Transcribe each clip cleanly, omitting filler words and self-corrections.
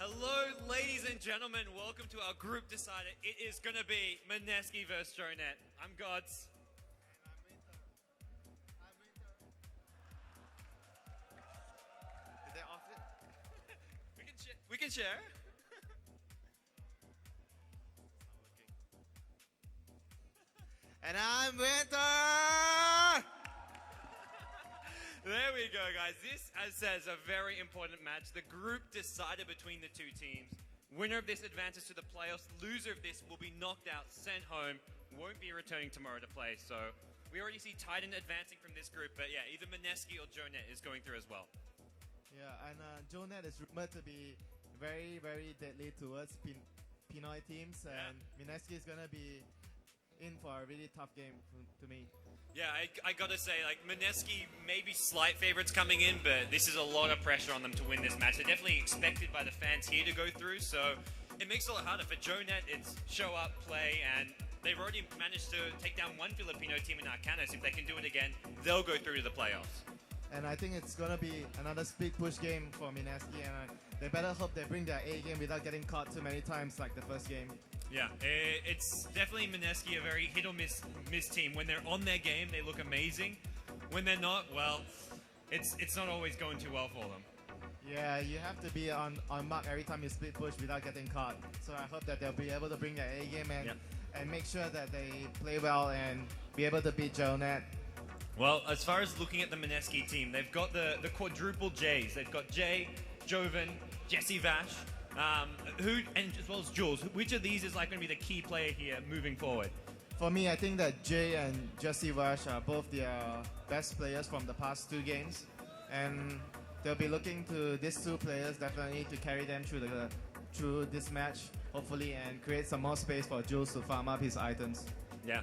Hello, ladies and gentlemen. Welcome to our group decider. It is going to be Mineski versus JoeNet. I'm Gods. Did they off it? We can share. And I'm Winter! There we go, guys. This, as says, a very important match. The group decider between the two teams. Winner of this advances to the playoffs. Loser of this will be knocked out, sent home, won't be returning tomorrow to play. So we already see Titan advancing from this group. But yeah, either Mineski or JoeNet is going through as well. Yeah, and JoeNet is rumored to be very, very deadly towards Pinoy teams. And Mineski is going to be in for a really tough game to me. Yeah, I gotta say, like, Mineski may be slight favorites coming in, but this is a lot of pressure on them to win this match. They're definitely expected by the fans here to go through, so it makes it a lot harder. For JoeNet, it's show up, play, and they've already managed to take down one Filipino team in Arcanis. If they can do it again, they'll go through to the playoffs. And I think it's going to be another split push game for Mineski, and they better hope they bring their A game without getting caught too many times like the first game. Yeah, it's definitely Mineski, a very hit or miss team. When they're on their game, they look amazing. When they're not, well, it's not always going too well for them. Yeah, you have to be on mark every time you split push without getting caught. So I hope that they'll be able to bring their A game and make sure that they play well and be able to beat JoeNet. Well, as far as looking at the Mineski team, they've got the quadruple Js. They've got Jay, Joven, Jesse Vash, and as well as Jules. Which of these is like going to be the key player here moving forward? For me, I think that Jay and Jesse Vash are both the best players from the past two games, and they'll be looking to these two players definitely to carry them through this match, hopefully, and create some more space for Jules to farm up his items. Yeah,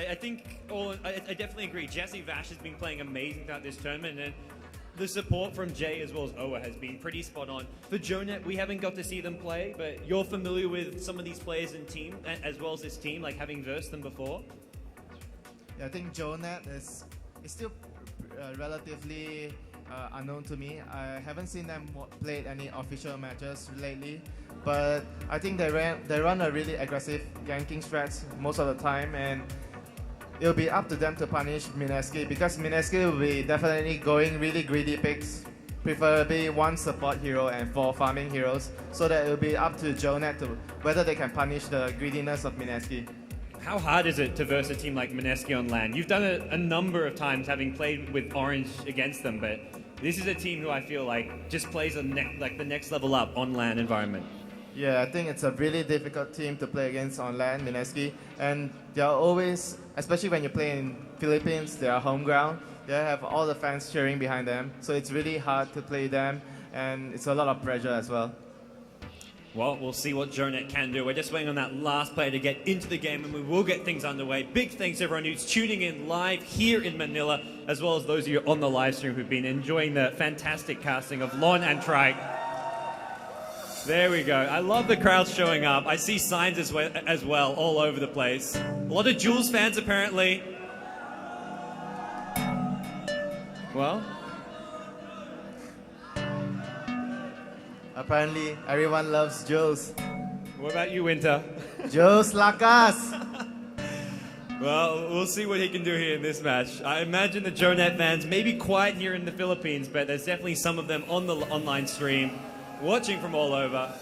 I think I definitely agree. Jesse Vash has been playing amazing throughout this tournament, and the support from Jay as well as Owa has been pretty spot on. For JoeNet, we haven't got to see them play, but you're familiar with some of these players in team, as well as this team, like having versed them before? Yeah, I think JoeNet is still relatively unknown to me. I haven't seen them play any official matches lately, but I think they run a really aggressive ganking strat most of the time, and it'll be up to them to punish Mineski, because Mineski will be definitely going really greedy picks, preferably one support hero and 4 farming heroes, so that it'll be up to JoeNet to whether they can punish the greediness of Mineski. How hard is it to verse a team like Mineski on LAN? You've done it a number of times having played with Orange against them, but this is a team who I feel like just plays the next level up on LAN environment. Yeah, I think it's a really difficult team to play against on LAN, Mineski, and they're always, especially when you play in Philippines, they are home ground, they have all the fans cheering behind them, so it's really hard to play them, and it's a lot of pressure as well. Well, we'll see what JoeNet can do. We're just waiting on that last player to get into the game, and we will get things underway. Big thanks to everyone who's tuning in live here in Manila, as well as those of you on the live stream who've been enjoying the fantastic casting of Lon and Trike. There we go. I love the crowd showing up. I see signs as well all over the place. A lot of Jules fans, apparently. Well, apparently everyone loves Jules. what about you, Winter? Jules Lakas! Well, we'll see what he can do here in this match. I imagine the JoeNet fans may be quiet here in the Philippines, but there's definitely some of them on the online stream, watching from all over.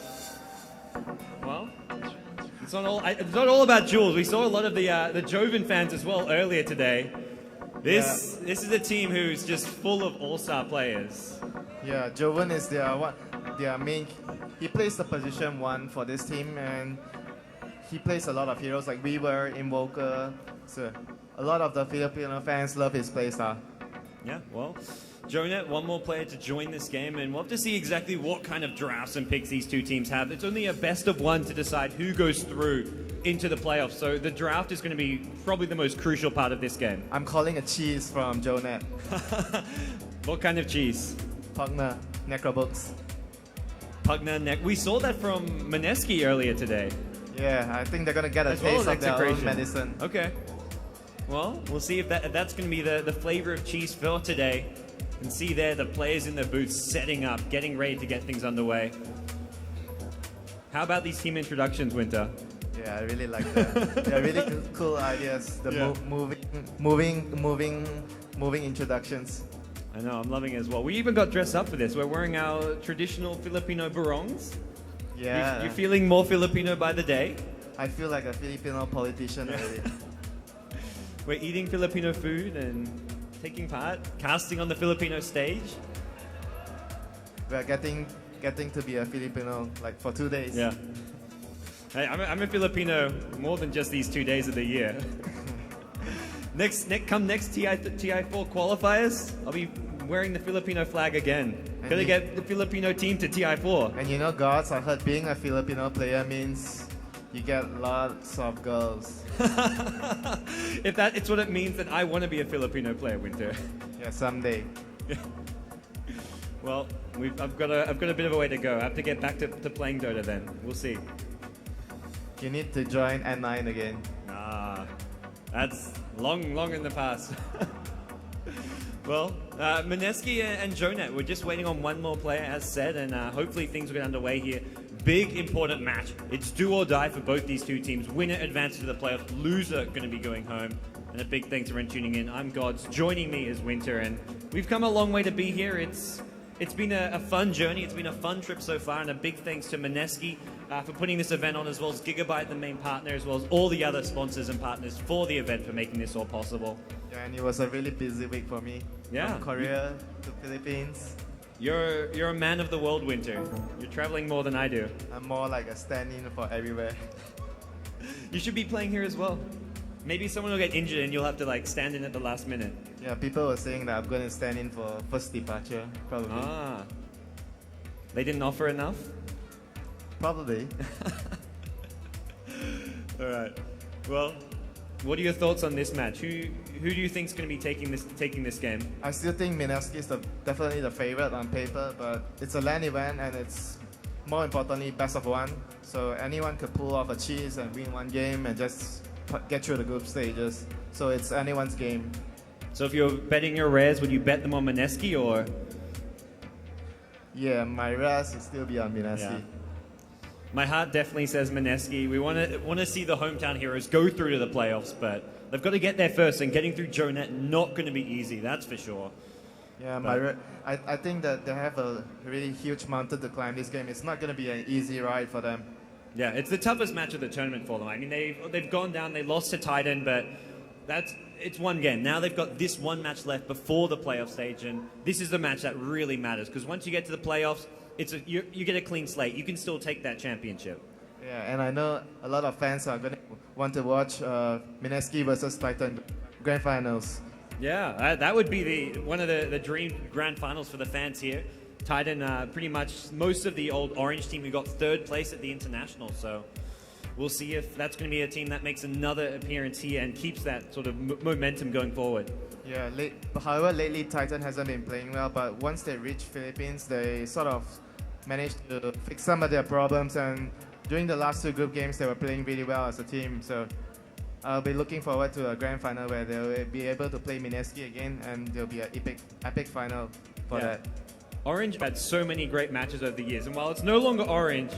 Well, it's not all about Jules. We saw a lot of the Joven fans as well earlier today. This is a team who's just full of all-star players. Yeah, Joven is their main. He plays the position 1 for this team, and he plays a lot of heroes like Weaver, Invoker. So a lot of the Filipino fans love his playstyle. Yeah, well, JoeNet, one more player to join this game, and we'll have to see exactly what kind of drafts and picks these two teams have. It's only a best of 1 to decide who goes through into the playoffs, so the draft is going to be probably the most crucial part of this game. I'm calling a cheese from JoeNet. What kind of cheese? Pugna, Necrobooks. Pugna neck. We saw that from Mineski earlier today. Yeah, I think they're going to get a As well taste as of their own execration. medicine. Okay. Well, we'll see if that's going to be the flavor of cheese for today. And see there the players in their booths setting up, getting ready to get things underway. How about these team introductions, Winter? Yeah, I really like that. They're really cool ideas. The Yeah. moving introductions. I know, I'm loving it as well. We even got dressed up for this. We're wearing our traditional Filipino barongs. Yeah. You're feeling more Filipino by the day. I feel like a Filipino politician already. We're eating Filipino food and taking part, casting on the Filipino stage. We're getting to be a Filipino like for 2 days. Yeah. Hey, I'm a Filipino more than just these 2 days of the year. next TI4 qualifiers, I'll be wearing the Filipino flag again. And Gotta you- get the Filipino team to TI4. And you know, gods, I heard being a Filipino player means you get lots of girls. If it's what it means, then I want to be a Filipino player, Winter. Yeah, someday. Well, I've got a bit of a way to go. I have to get back to playing Dota then. We'll see. You need to join N9 again. Ah, that's long in the past. Well, Mineski and JoeNet, we're just waiting on one more player, as said, and hopefully things will get underway here. Big, important match. It's do or die for both these two teams. Winner advances to the playoffs, loser going to be going home. And a big thanks to everyone tuning in. I'm Gods. Joining me is Winter, and we've come a long way to be here. It's been a fun journey. It's been a fun trip so far, and a big thanks to Mineski for putting this event on, as well as Gigabyte, the main partner, as well as all the other sponsors and partners for the event for making this all possible. Yeah, and it was a really busy week for me. Yeah. From Korea to Philippines. You're a man of the world, Winter. You're traveling more than I do. I'm more like a stand-in for everywhere. You should be playing here as well. Maybe someone will get injured and you'll have to like stand in at the last minute. Yeah, people were saying that I'm going to stand in for first departure, probably. Ah. They didn't offer enough? Probably. All right. Well, what are your thoughts on this match? Who do you think is going to be taking this game? I still think Mineski is definitely the favorite on paper, but it's a LAN event and it's more importantly best of one. So anyone could pull off a cheese and win one game and just get through the group stages. So it's anyone's game. So if you're betting your rares, would you bet them on Mineski or? Yeah, my rest will still be on Mineski. Yeah. My heart definitely says Mineski. We want to see the hometown heroes go through to the playoffs, but they've got to get there first, and getting through JoeNet not going to be easy, that's for sure. Yeah, But- I think that they have a really huge mountain to climb this game. It's not going to be an easy ride for them. Yeah, it's the toughest match of the tournament for them. I mean, they've gone down, they lost to Titan, but it's one game. Now they've got this one match left before the playoff stage, and this is the match that really matters, because once you get to the playoffs, you get a clean slate. You can still take that championship. Yeah, and I know a lot of fans are going to want to watch Mineski versus Titan Grand Finals. Yeah, that would be one of the dream grand finals for the fans here. Titan, pretty much most of the old Orange team who got third place at the International, so we'll see if that's going to be a team that makes another appearance here and keeps that sort of momentum going forward. Yeah, however, lately Titan hasn't been playing well, but once they reach Philippines, they sort of managed to fix some of their problems, and during the last two group games, they were playing really well as a team. So I'll be looking forward to a grand final where they'll be able to play Mineski again, and there'll be an epic final for that. Orange had so many great matches over the years, and while it's no longer Orange,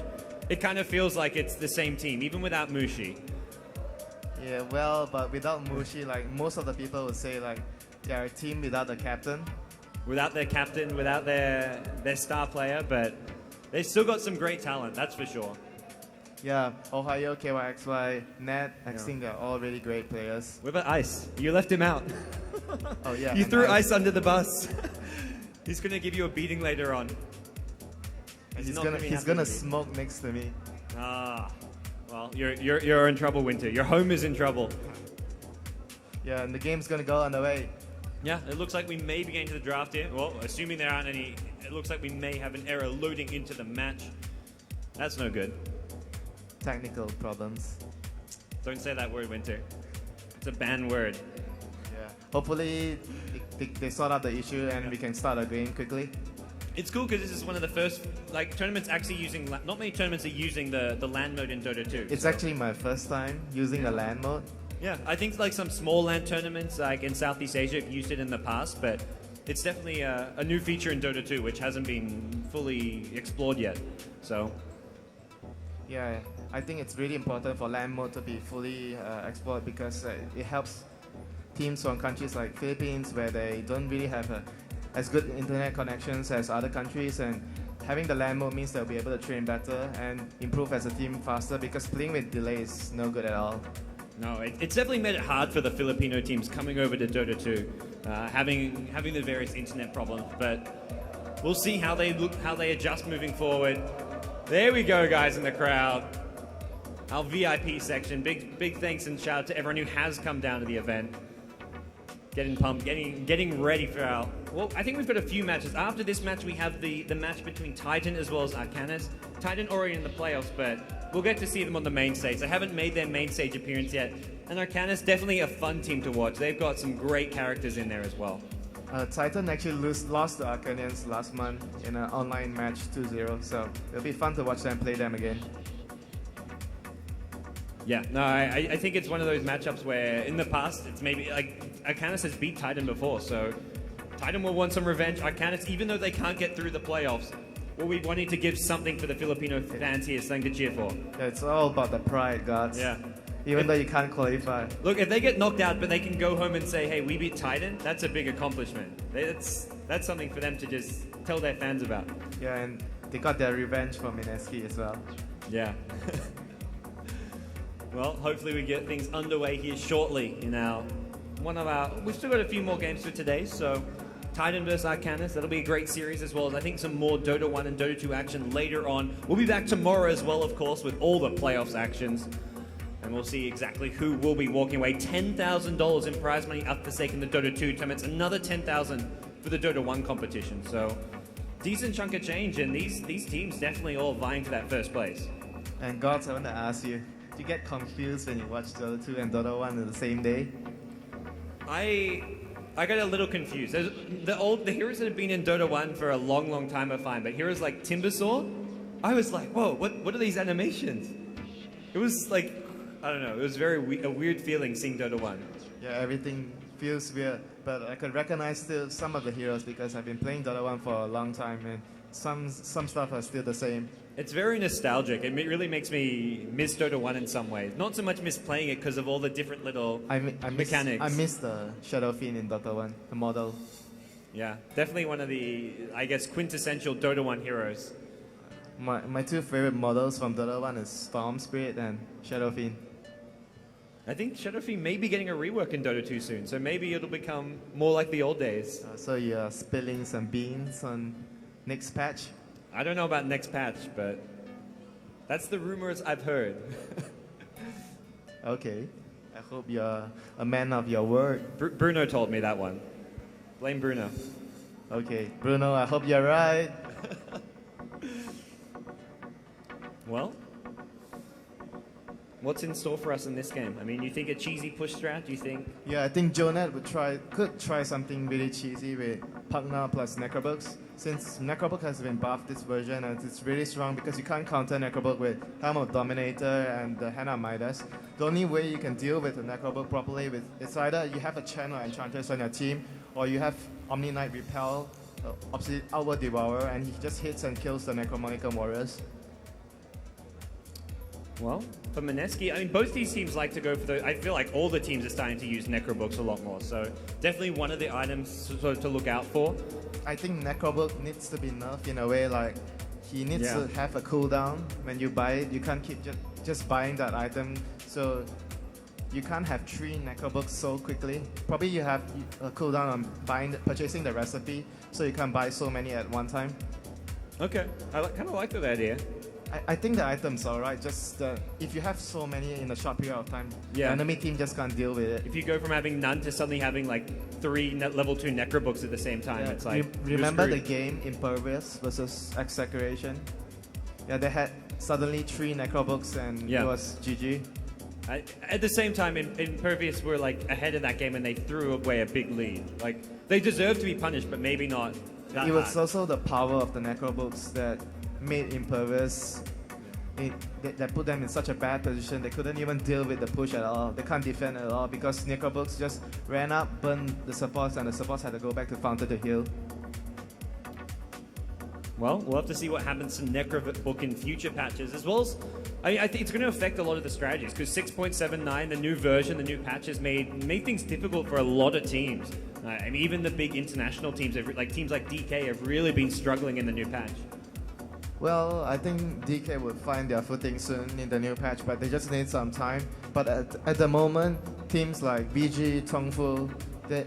it kind of feels like it's the same team, even without Mushi. Yeah, well, but without Mushi, like most of the people would say, like they're a team without a captain. Without their captain, without their star player, but they've still got some great talent, that's for sure. Yeah, Ohio, ky.xy, Net, I think they're all really great players. What about Ice? You left him out. Oh yeah. You and threw Ice under the bus. He's going to give you a beating later on. He's not gonna be he's happy gonna with you. smoke next to me. Ah, well, you're in trouble, Winter. Your home is in trouble. Yeah, and the game's gonna go underway. Yeah, it looks like we may be getting to the draft here. Well, assuming there aren't any, it looks like we may have an error loading into the match. That's no good. Technical problems. Don't say that word, Winter. It's a banned word. Yeah. Hopefully they sort out the issue and we can start a game quickly. It's cool because this is one of the first tournaments actually using. Not many tournaments are using the LAN mode in Dota 2. It's actually my first time using a LAN mode. Yeah, I think like some small LAN tournaments like in Southeast Asia have used it in the past, but it's definitely a new feature in Dota 2 which hasn't been fully explored yet. So Yeah, I think it's really important for LAN mode to be fully explored because it helps teams from countries like Philippines where they don't really have as good internet connections as other countries, and having the LAN mode means they'll be able to train better and improve as a team faster because playing with delay is no good at all. No, it's definitely made it hard for the Filipino teams coming over to Dota 2, having the various internet problems. But we'll see how they look, how they adjust moving forward. There we go, guys in the crowd. Our VIP section. Big thanks and shout out to everyone who has come down to the event. Getting pumped, getting ready for our... Well, I think we've got a few matches. After this match, we have the match between Titan as well as Arcanus. Titan already in the playoffs, but we'll get to see them on the main stage. They haven't made their main stage appearance yet. And Arcanus, definitely a fun team to watch. They've got some great characters in there as well. Titan actually lost to Arcanians last month in an online match 2-0, so it'll be fun to watch them play them again. Yeah, no, I think it's one of those matchups where in the past it's maybe like Arcanus has beat Titan before, so Titan will want some revenge. Arcanus, even though they can't get through the playoffs, will be wanting to give something for the Filipino fans here, something to cheer for. Yeah, it's all about the pride, gods. Yeah. Even though you can't qualify. Look, if they get knocked out, but they can go home and say, hey, we beat Titan, that's a big accomplishment. That's something for them to just tell their fans about. Yeah, and they got their revenge from Mineski as well. Yeah. Well, hopefully we get things underway here shortly in we've still got a few more games for today, so Titan vs Arcanus, that'll be a great series, as well as I think some more Dota 1 and Dota 2 action later on. We'll be back tomorrow as well, of course, with all the playoffs actions. And we'll see exactly who will be walking away. $10,000 in prize money up for sake in the Dota 2 tournaments. Another $10,000 for the Dota 1 competition. So, decent chunk of change, and these teams definitely all vying for that first place. And gods, I want to ask you, do you get confused when you watch Dota 2 and Dota 1 on the same day? I got a little confused. The heroes that have been in Dota 1 for a long time are fine, but heroes like Timbersaw, I was like, whoa, what are these animations? It was like, I don't know, it was a weird feeling seeing Dota 1. Yeah, everything feels weird, but I could recognize still some of the heroes because I've been playing Dota 1 for a long time, and some stuff are still the same. It's very nostalgic. It really makes me miss Dota 1 in some ways. Not so much miss playing it because of all the different little mechanics. I miss the Shadow Fiend in Dota 1, the model. Yeah, definitely one of the, I guess, quintessential Dota 1 heroes. My two favorite models from Dota 1 is Storm Spirit and Shadow Fiend. I think Shadow Fiend may be getting a rework in Dota 2 soon, so maybe it'll become more like the old days. So you're spilling some beans on next patch? I don't know about next patch, but that's the rumors I've heard. Okay. I hope you're a man of your word. Bruno told me that one. Blame Bruno. Okay, Bruno, I hope you're right. Well, what's in store for us in this game? I mean, you think a cheesy push strat? Do you think? Yeah, I think JoeNet could try something really cheesy with Pugna plus Necrobox. Since Necrobook has been buffed this version, and it's really strong because you can't counter Necrobook with Helm of Dominator and the Hand of Midas. The only way you can deal with the Necrobook properly it's either you have a Channel Enchantress on your team, or you have Omni Knight Repel, Obsidian Outward Devourer, and he just hits and kills the Necromonicon Warriors. Well, for Mineski, I mean, both these teams like to go for the... I feel like all the teams are starting to use Necrobooks a lot more, so definitely one of the items to look out for. I think Necrobook needs to be nerfed in a way, like, he needs to have a cooldown. When you buy it, you can't keep just buying that item, so you can't have 3 Necrobooks so quickly. Probably you have a cooldown on purchasing the recipe, so you can't buy so many at one time. Okay, I kind of like that idea. I think the item's alright, just if you have so many in a short period of time, the enemy team just can't deal with it. If you go from having none to suddenly having like 3 level 2 Necrobooks at the same time, it's like... Remember the game Impervious versus Execration? Yeah, they had suddenly 3 Necrobooks and it was GG. At the same time, Impervious were like ahead of that game and they threw away a big lead. Like, they deserve to be punished, but maybe not that It was hard. also the power of the Necrobooks that made Impervious, that put them in such a bad position. They couldn't even deal with the push at all. They can't defend at all because Necrobooks just ran up, burned the supports, and the supports had to go back to Fountain to heal. Well, we'll have to see what happens to Necrobook in future patches, as well as I think it's going to affect a lot of the strategies, because 6.79, the new version, the new patches made things difficult for a lot of teams. I mean, even the big international teams, teams like DK, have really been struggling in the new patch. Well, I think DK would find their footing soon in the new patch, but they just need some time. But at the moment, teams like VG, Tongfu,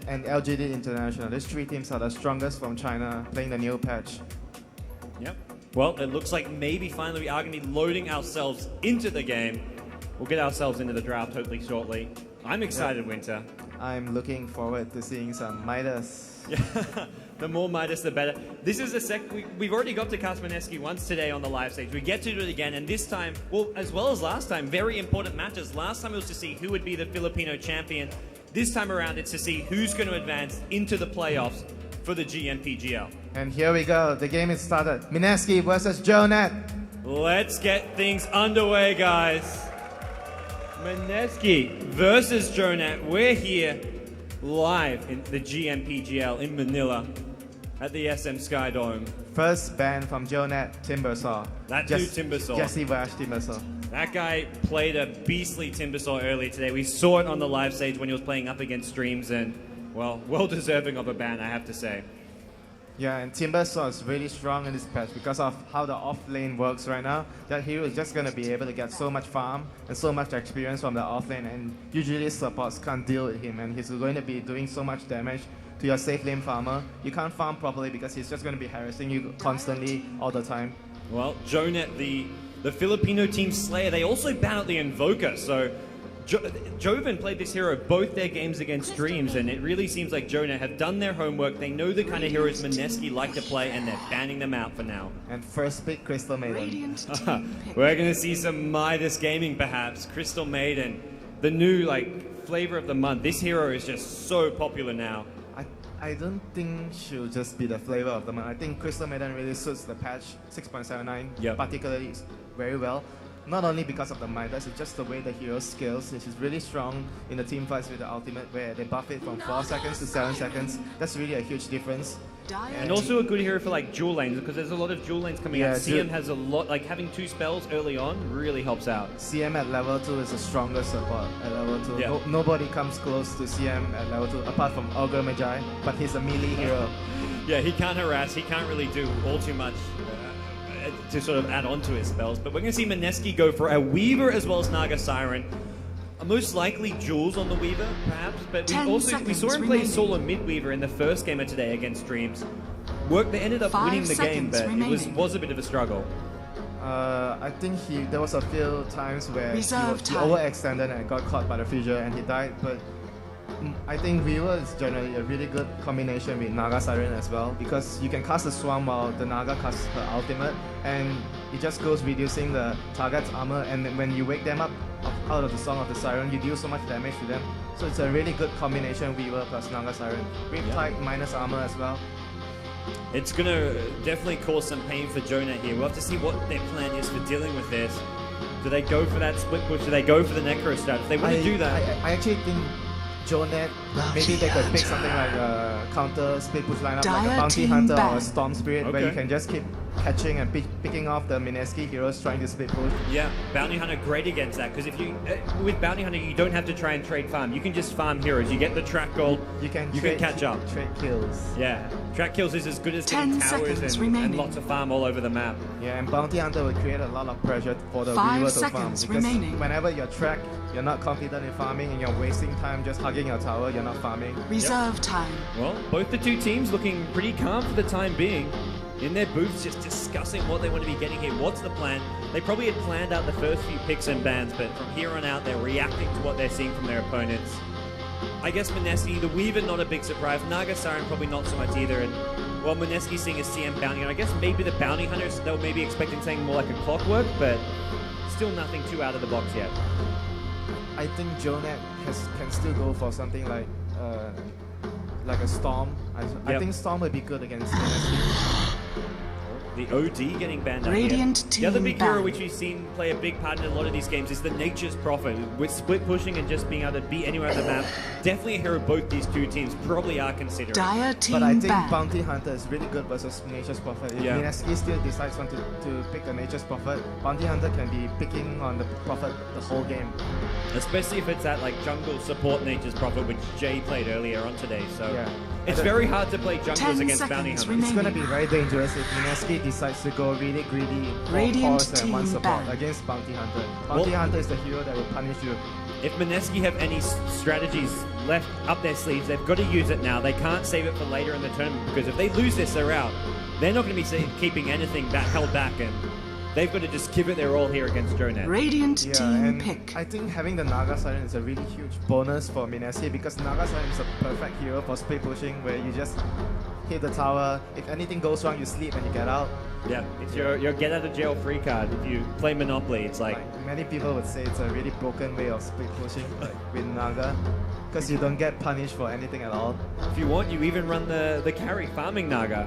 and LGD International, these three teams are the strongest from China playing the new patch. Yep. Well, it looks like maybe finally we are going to be loading ourselves into the game. We'll get ourselves into the draft hopefully shortly. I'm excited, Winter. I'm looking forward to seeing some Midas. Yeah. The more Midas, the better. This is we've already got to cast Mineski once today on the live stage. We get to do it again, and this time, well, as well as last time, very important matches. Last time it was to see who would be the Filipino champion. This time around, it's to see who's going to advance into the playoffs for the GMPGL. And here we go. The game is started. Mineski versus JoeNet. Let's get things underway, guys. Mineski versus JoeNet. We're here live in the GMPGL in Manila at the SM Sky Dome. First ban from JoeNet, Timbersaw. That dude, Timbersaw. Jesse Vash, Timbersaw. That guy played a beastly Timbersaw earlier today. We saw it on the live stage when he was playing up against streams, and, well deserving of a ban, I have to say. Yeah, and Timbersaw is really strong in this patch because of how the off lane works right now. That hero is just going to be able to get so much farm and so much experience from the off lane, and usually supports can't deal with him, and he's going to be doing so much damage to your safe lane farmer. You can't farm properly because he's just going to be harassing you constantly all the time. Well, JoeNet, the Filipino team Slayer, they also ban out the Invoker, so Joven played this hero both their games against Dreams, and it really seems like JoeNet have done their homework. They know the kind of heroes Mineski like to play, and they're banning them out for now. And first pick, Crystal Maiden. We're going to see some Midas gaming, perhaps. Crystal Maiden, the new flavor of the month. This hero is just so popular now. I don't think she'll just be the flavor of the month. I think Crystal Maiden really suits the patch 6.79 particularly very well. Not only because of the Midas, it's just the way the hero scales. She's really strong in the team fights with the ultimate, where they buff it from 4 seconds to 7 seconds. That's really a huge difference. And also a good hero for dual lanes, because there's a lot of dual lanes coming out. CM has a lot, having 2 spells early on really helps out. CM at level 2 is the strongest support at level 2. Yeah. Nobody comes close to CM at level 2 apart from Ogre Magi, but he's a melee hero. Yeah, he can't harass, he can't really do all too much to sort of add on to his spells. But we're going to see Mineski go for a Weaver as well as Naga Siren. Most likely Jules on the Weaver, perhaps, but we saw him play solo mid-Weaver in the first game of today against Dreams. They ended up winning the game, but it was a bit of a struggle. I think there was a few times where he overextended and got caught by the Fissure and he died, but I think Weaver is generally a really good combination with Naga Siren as well, because you can cast the Swarm while the Naga casts her ultimate, and it just goes reducing the target's armor, and when you wake them up out of the Song of the Siren, you deal so much damage to them. So it's a really good combination, Weaver plus Naga Siren. Riptide minus armor as well. It's going to definitely cause some pain for JoeNet here. We'll have to see what their plan is for dealing with this. Do they go for that split push? Do they go for the Necro strat? If they want to do that... I actually think JoeNet, maybe they could pick something like a counter split push lineup, like a Bounty Hunter or a Storm Spirit, where you can just keep catching and picking off the Mineski heroes trying to split push. Yeah, Bounty Hunter great against that, because if you with Bounty Hunter you don't have to try and trade farm. You can just farm heroes. You get the track gold. You can catch up. Trade kills. Yeah, track kills is as good as getting towers and lots of farm all over the map. Yeah, and Bounty Hunter will create a lot of pressure for the Weaver to farm, because whenever you're track, you're not confident in farming and you're wasting time just hugging your tower, you're not farming. Reserve time. Well, both the two teams looking pretty calm for the time being. In their booths, just discussing what they want to be getting here. What's the plan? They probably had planned out the first few picks and bans, but from here on out, they're reacting to what they're seeing from their opponents. I guess Mineski, the Weaver, not a big surprise. Naga Siren, probably not so much either. And while Mineski seeing a CM Bounty Hunter, I guess maybe the Bounty Hunters, they were maybe expecting something more like a Clockwork, but still nothing too out of the box yet. I think JoeNet can still go for something like a Storm. I think Storm would be good against Mineski. The OD getting banned out Radiant here. team The other big hero banned. which we've seen play a big part in a lot of these games is the Nature's Prophet. With split pushing and just being able to beat anywhere on the map, definitely a hero both these two teams probably are considering. Dire team But I think banned. Bounty Hunter is really good versus Nature's Prophet. If Yeah. Mineski still decides to pick the Nature's Prophet, Bounty Hunter can be picking on the Prophet the whole game. Especially if it's that like jungle support Nature's Prophet, which Jay played earlier on today. So Yeah. it's And very hard to play junglers 10 against bounty seconds hunters. It's going to be very dangerous if Mineski decides to go really greedy for Radiant horse and one team support banned. against Bounty Hunter. Bounty Well- Hunter is the hero that will punish you. If Mineski have any strategies left up their sleeves, they've got to use it now. They can't save it for later in the tournament because if they lose this, they're out. They're not going to be keeping anything held back, and they've got to just give it their all here against JoeNet. Radiant Yeah, team and pick. I think having the Naga Siren is a really huge bonus for Mineski because Naga Siren is a perfect hero for split pushing where you just hit the tower. If anything goes wrong, you sleep and you get out. Yeah, it's your get out of jail free card. If you play Monopoly, it's like Like many people would say it's a really broken way of split pushing with Naga because you don't get punished for anything at all. if you want, you even run the carry farming Naga,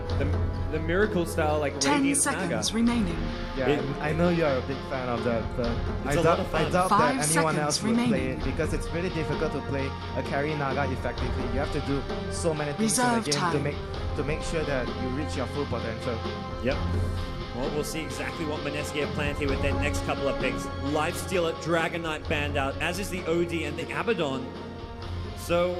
the miracle style like 10 Radiant seconds Naga. remaining. Yeah, It- I know you are a big fan of that, but It's a lot of fun. I doubt 5 that anyone else seconds would play remaining. it because it's really difficult to play a carry Naga effectively. You have to do so many things in Reserve the game time. to make sure that you reach your full potential. Yep. Well, we'll see exactly what Mineski have planned here with their next couple of picks. Lifestealer, Dragon Knight banned out, as is the OD and the Abaddon. So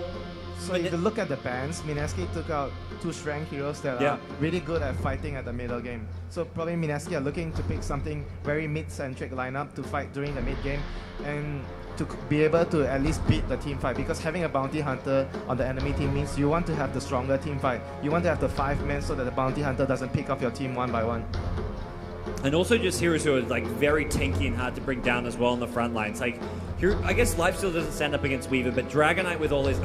If you look at the bans, Mineski took out 2 strength heroes that Yeah. are really good at fighting at the middle game. So probably Mineski are looking to pick something very mid-centric lineup to fight during the mid game and to be able to at least beat the team fight because having a bounty hunter on the enemy team means you want to have the stronger team fight. You want to have the 5 men so that the bounty hunter doesn't pick off your team one by one. And also just heroes who are like very tanky and hard to bring down as well on the front lines. Like, here, I guess Lifesteal doesn't stand up against Weaver, but Dragon Knight with all his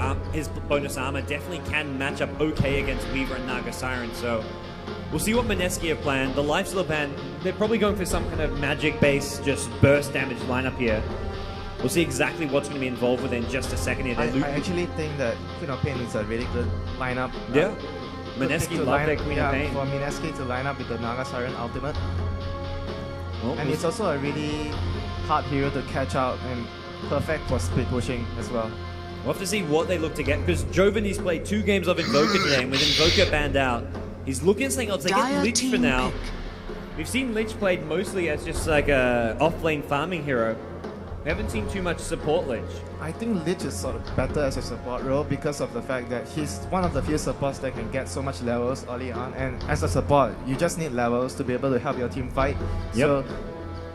bonus armor definitely can match up okay against Weaver and Naga Siren. So we'll see what Mineski have planned. The Lifesteal band, they're probably going for some kind of magic-based just burst damage lineup here. We'll see exactly what's going to be involved with it in just a second here. I They're actually think that Queen of Pain is a really good lineup. Yeah. Good pick Mineski to love line- their Queen yeah, of Pain. for Mineski to line up with the Naga Siren ultimate. Well, And we'll it's also a really hard hero to catch out and perfect for split pushing as well. We'll have to see what they look to get because Joven, he's played 2 games of Invoker today, and with Invoker banned out, he's looking at something else. They get Dire Lich for team now. pick. We've seen Lich played mostly as just like a off-lane farming hero. We haven't seen too much support Lich. I think Lich is sort of better as a support role because of the fact that he's one of the few supports that can get so much levels early on. And as a support, you just need levels to be able to help your team fight. Yep. So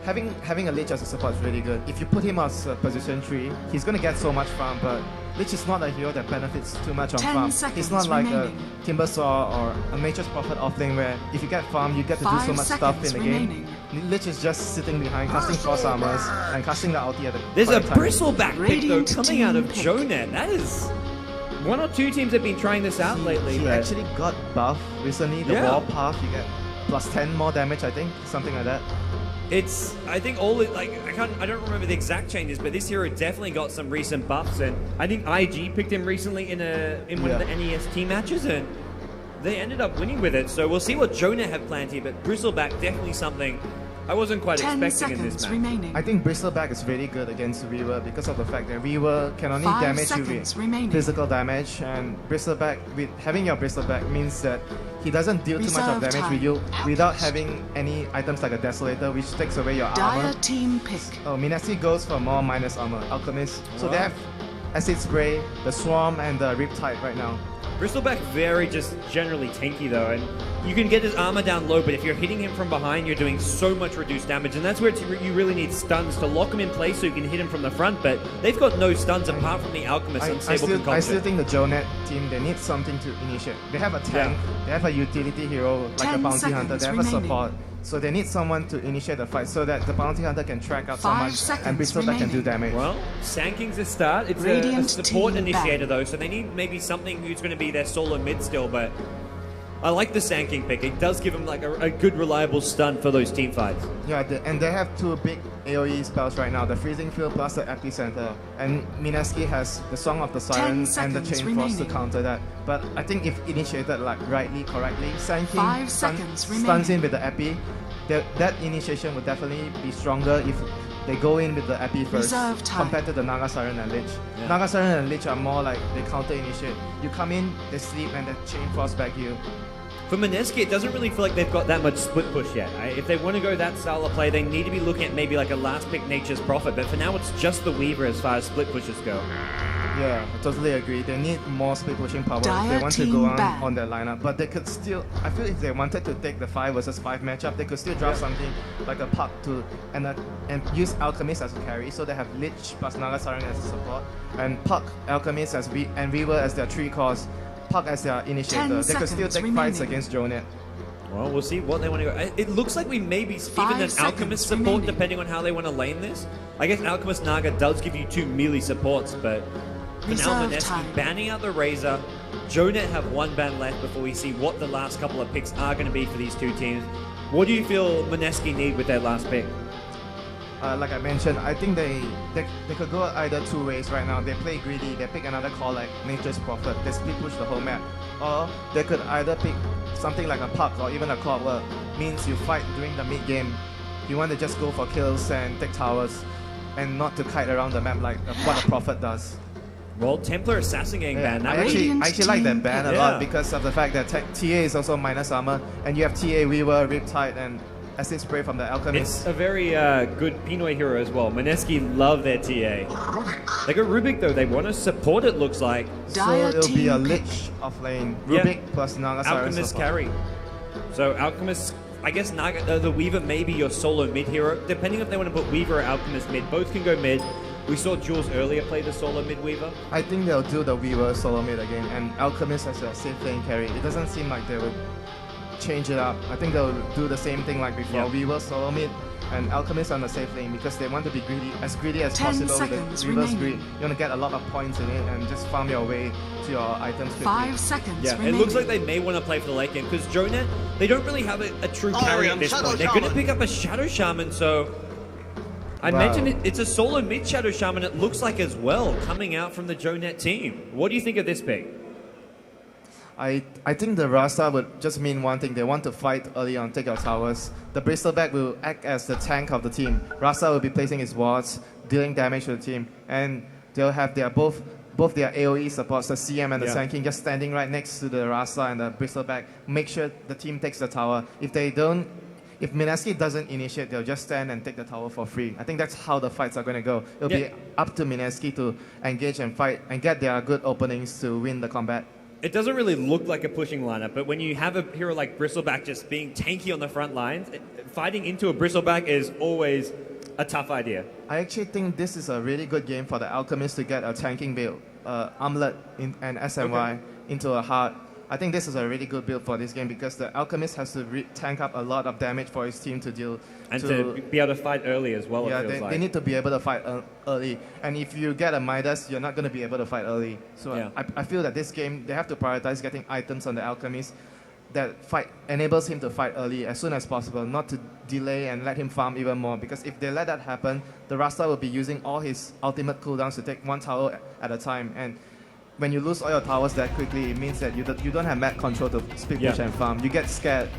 having a Lich as a support is really good. If you put him as a position 3, he's going to get so much farm, but Lich is not a hero that benefits too much on 10 farm. seconds He's not like remaining. a Timbersaw or a Nature's Prophet offlane where if you get farm, you get to do 5 so much stuff in seconds the remaining. game. Lich is just sitting behind, casting Force Armors and casting the ulti at the There's a correct time. bristleback pick though Radiant coming out of team pick. JoeNet. That is 1 or 2 teams have been trying this out lately. He but actually got buff recently. The Yeah. wall path, you get plus 10 more damage, I think, something like that. it's I think all it like I don't remember the exact changes, but this hero definitely got some recent buffs, and I think IG picked him recently in one of the NES team matches, and they ended up winning with it. So we'll see what JoeNet have planned here, but bristleback definitely something I wasn't quite 10 expecting in this seconds match. remaining. I think Bristleback is really good against Reaver because of the fact that Reaver can only 5 damage you seconds with remaining. physical damage, and Bristleback, with having your Bristleback means that he doesn't deal too much Reserve of damage time. with you without having any items like a Desolator, which takes away your Dire armor. team pick. Oh, Mineski goes for more minus armor, Alchemist. So they Wow. have Acid Spray, the Swarm, and the Riptide right now. Bristleback very just generally tanky though, and you can get his armor down low, but if you're hitting him from behind, you're doing so much reduced damage, and that's where you really need stuns to lock him in place so you can hit him from the front, but they've got no stuns apart from the Alchemist I Unstable still Concoction. think the JoeNet team, they need something to initiate. They have a tank, they have a utility hero like a 10 bounty hunter, seconds they have a remaining. support. So they need someone to initiate the fight so that the bounty hunter can track out 5 someone seconds and Bristleback can do remaining. damage. Well, Sanking's a start. It's a Radiant support team initiator back. though, so they need maybe something who's going to be their solo mid still, but I like the Sand King pick. It does give him like a good, reliable stun for those team fights. Yeah, and they have two big AoE spells right now, the Freezing Field plus the Epicenter. And Mineski has the Song of the Siren and the Chain Force to counter that. But I think if initiated like correctly, Sand King stuns in with the Epi. That initiation would definitely be stronger if they go in with the Epi first compared to the Naga Siren and Lich. Yeah. Naga Siren and Lich are more like they counter initiate. You come in, they sleep, and they Chain Force back you. For Mineski, it doesn't really feel like they've got that much split push yet. If they want to go that style of play, they need to be looking at maybe like a last pick Nature's Prophet. But for now, it's just the Weaver as far as split pushes go. Yeah, I totally agree. They need more split pushing power if they want to go on their lineup. But they could still, I feel if they wanted to take the 5 versus 5 matchup, they could still draft something like a Puck to and use Alchemist as a carry. So they have Lich plus Naga Siren as a support, and Puck, Alchemist and Weaver as their 3 cores. Puck as their initiator. They could still take fights against JoeNet. Well, we'll see what they want to go. It looks like we may be even an Alchemist support depending on how they want to lane this. I guess Alchemist Naga does give you 2 melee supports, but for now Mineski banning out the Razor. JoeNet have 1 ban left before we see what the last couple of picks are going to be for these 2 teams. What do you feel Mineski need with their last pick? Like I mentioned, I think they could go either 2 ways right now. They play greedy, they pick another call like Nature's Prophet, they split push the whole map. Or they could either pick something like a Puck or even a Clockwork. Means you fight during the mid game. You want to just go for kills and take towers and not to kite around the map like what a Prophet does. Well, Templar Assassin getting banned. I actually like that ban a lot because of the fact that TA is also minus armor and you have TA Weaver, Riptide and Acid Spray from the Alchemist. It's a very good Pinoy hero as well. Mineski love their TA. They got Rubik though, they want to support it looks like. So it'll be a Lich off lane. Rubik plus Naga Siren Alchemist support. carry. So Alchemist, I guess Naga, the Weaver may be your solo mid hero. Depending if they want to put Weaver or Alchemist mid, both can go mid. We saw Jules earlier play the solo mid Weaver. I think they'll do the Weaver solo mid again and Alchemist as a safe lane carry. It doesn't seem like they would change it up. I think they'll do the same thing like before. Weaver solo mid and Alchemist on the safe lane because they want to be greedy as possible with the Weaver's greed. You want to get a lot of points in it and just farm your way to your items quickly. 5 seconds remaining. It looks like they may want to play for the late game because JoeNet, they don't really have a true carry at this point. They're going to pick up a Shadow Shaman, so I mentioned it's a solo mid Shadow Shaman, it looks like as well, coming out from the JoeNet team. What do you think of this pick? I think the Rasta would just mean one thing. They want to fight early on, take our towers. The Bristleback will act as the tank of the team. Rasta will be placing his wards, dealing damage to the team. And they'll have their both their AoE supports, the CM and the Sand King, just standing right next to the Rasta and the Bristleback. Make sure the team takes the tower. If Mineski doesn't initiate, they'll just stand and take the tower for free. I think that's how the fights are going to go. It'll be up to Mineski to engage and fight and get their good openings to win the combat. It doesn't really look like a pushing lineup, but when you have a hero like Bristleback just being tanky on the front lines, fighting into a Bristleback is always a tough idea. I actually think this is a really good game for the Alchemist to get a tanking build, Armlet and SMY into a heart. I think this is a really good build for this game because the Alchemist has to tank up a lot of damage for his team to deal. And to be able to fight early as well, yeah, it feels like. They need to be able to fight early. And if you get a Midas, you're not going to be able to fight early. So I feel that this game, they have to prioritize getting items on the Alchemist that enables him to fight early as soon as possible, not to delay and let him farm even more. Because if they let that happen, the Rasta will be using all his ultimate cooldowns to take 1 tower at a time. And when you lose all your towers that quickly, it means that you don't have map control to split push and farm. You get scared,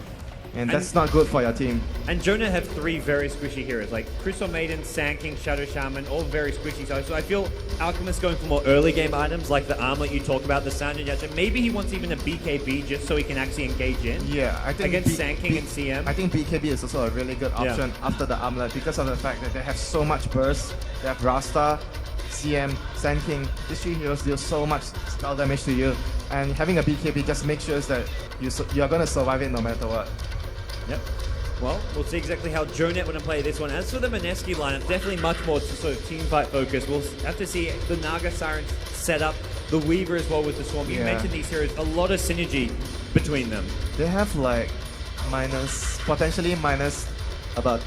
and that's not good for your team. And JoeNet have 3 very squishy heroes, like Crystal Maiden, Sand King, Shadow Shaman, all very squishy. So I feel Alchemist going for more early game items, like the armlet you talk about, the Sound Injection. Maybe he wants even a BKB just so he can actually engage in. Yeah, I think against Sand King and CM. I think BKB is also a really good option after the armlet because of the fact that they have so much burst. They have Rasta, CM, Sand King. These 3 heroes deal so much spell damage to you, and having a BKB just makes sure that you're going to survive it no matter what. Yep. Well, we'll see exactly how JoeNet want to play this one. As for the Mineski lineup, definitely much more sort of team fight focused. We'll have to see the Naga Sirens set up, the Weaver as well with the Swarm. You mentioned these heroes, a lot of synergy between them. They have like potentially minus about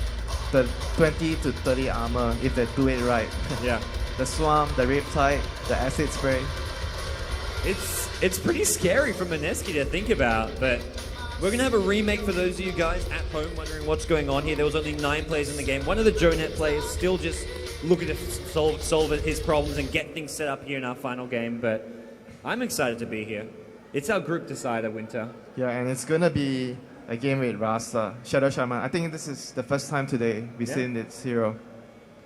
the 20 to 30 armor if they do it right. Yeah. The Swarm, the Riptide, the Acid Spray. It's It's pretty scary for Mineski to think about, but we're going to have a remake for those of you guys at home wondering what's going on here. There was only 9 players in the game. One of the JoeNet players still just looking to solve his problems and get things set up here in our final game, but I'm excited to be here. It's our group decider, Winter. Yeah, and it's going to be a game with Rasta, Shadow Shaman. I think this is the first time today we've seen its hero.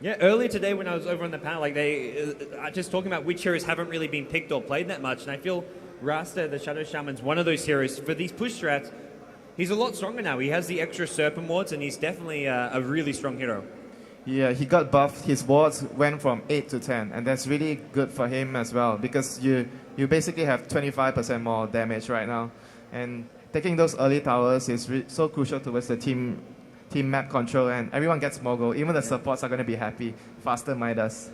Yeah, earlier today when I was over on the panel, like they just talking about which heroes haven't really been picked or played that much, and I feel Rasta, the Shadow Shaman's one of those heroes. For these push strats, he's a lot stronger now. He has the extra Serpent wards, and he's definitely a really strong hero. Yeah, he got buffed. His wards went from 8 to 10, and that's really good for him as well because you basically have 25% more damage right now, and taking those early towers is so crucial towards the team map control, and everyone gets more gold. Even the supports are going to be happy. Faster Midas.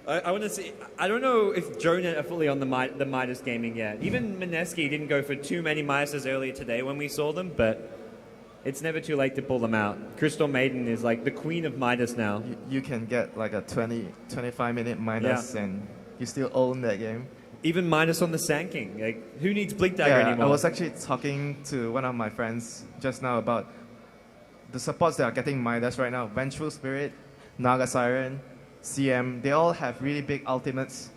I want to see. I don't know if JoeNet are fully on the Midas gaming yet. Even Mineski didn't go for too many Midases earlier today when we saw them, but it's never too late to pull them out. Crystal Maiden is like the queen of Midas now. You can get like a 25 minute Midas and you still own that game. Even Midas on the Sand King. Like, who needs Blink Dagger anymore? I was actually talking to one of my friends just now about the supports that are getting Midas right now. Vengeful Spirit, Naga Siren, CM, they all have really big ultimates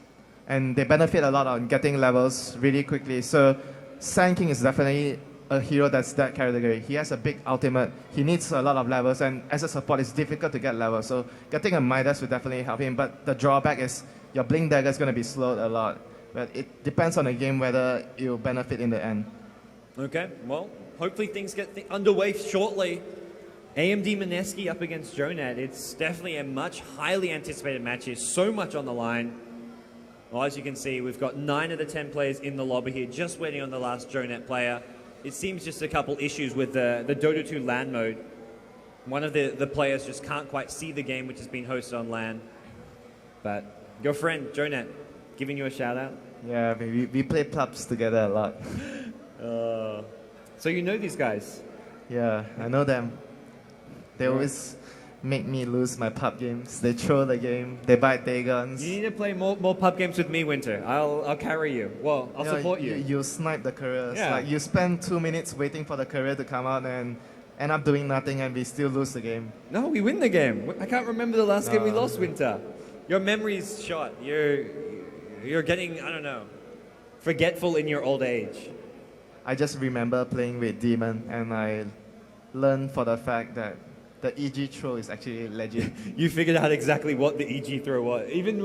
and they benefit a lot on getting levels really quickly. So Sand King is definitely a hero that's that category. He has a big ultimate. He needs a lot of levels, and as a support, it's difficult to get levels. So getting a Midas would definitely help him. But the drawback is your Blink Dagger is going to be slowed a lot. But it depends on the game whether it will benefit in the end. Okay, well, hopefully things get underway shortly. AMD Mineski up against JoeNet. It's definitely a much highly anticipated match here. So much on the line. Well, as you can see, we've got 9 of the 10 players in the lobby here, just waiting on the last JoeNet player. It seems just a couple issues with the Dota 2 LAN mode. One of the players just can't quite see the game, which has been hosted on LAN. But your friend, JoeNet, giving you a shout out? Yeah, we play clubs together a lot. So you know these guys? Yeah, I know them. They always make me lose my pub games. They throw the game, they buy Dagons. You need to play more pub games with me, Winter. I'll carry you. Well, I'll support you. You snipe the careers. Yeah. Like you spend 2 minutes waiting for the career to come out and end up doing nothing and we still lose the game. No, we win the game. I can't remember the last game we lost, Winter. Your memory's shot. You're getting, I don't know, forgetful in your old age. I just remember playing with Demon and I learned for the fact that the EG throw is actually legit. You figured out exactly what the EG throw was. Even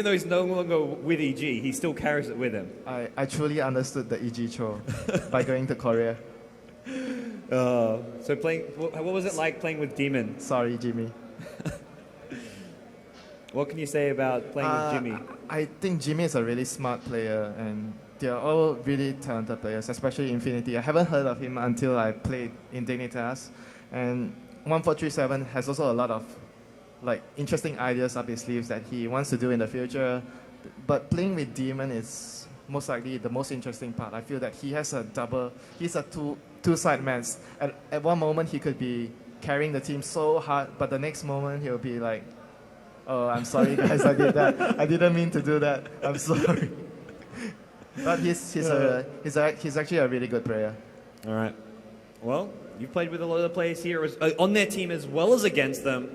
though he's no longer with EG, he still carries it with him. I truly understood the EG throw by going to Korea. So playing, what was it like playing with Demon? Sorry, Jimmy. What can you say about playing with Jimmy? I think Jimmy is a really smart player and they're all really talented players, especially Infinity. I haven't heard of him until I played in Dignitas. And 1437 has also a lot of like interesting ideas up his sleeves that he wants to do in the future. But playing with Demon is most likely the most interesting part. I feel that he has he's a two-side man. At one moment he could be carrying the team so hard, but the next moment he'll be like, oh, I'm sorry guys, I did that. I didn't mean to do that. I'm sorry. But he's actually a really good player. All right. Well, you've played with a lot of the players here on their team as well as against them.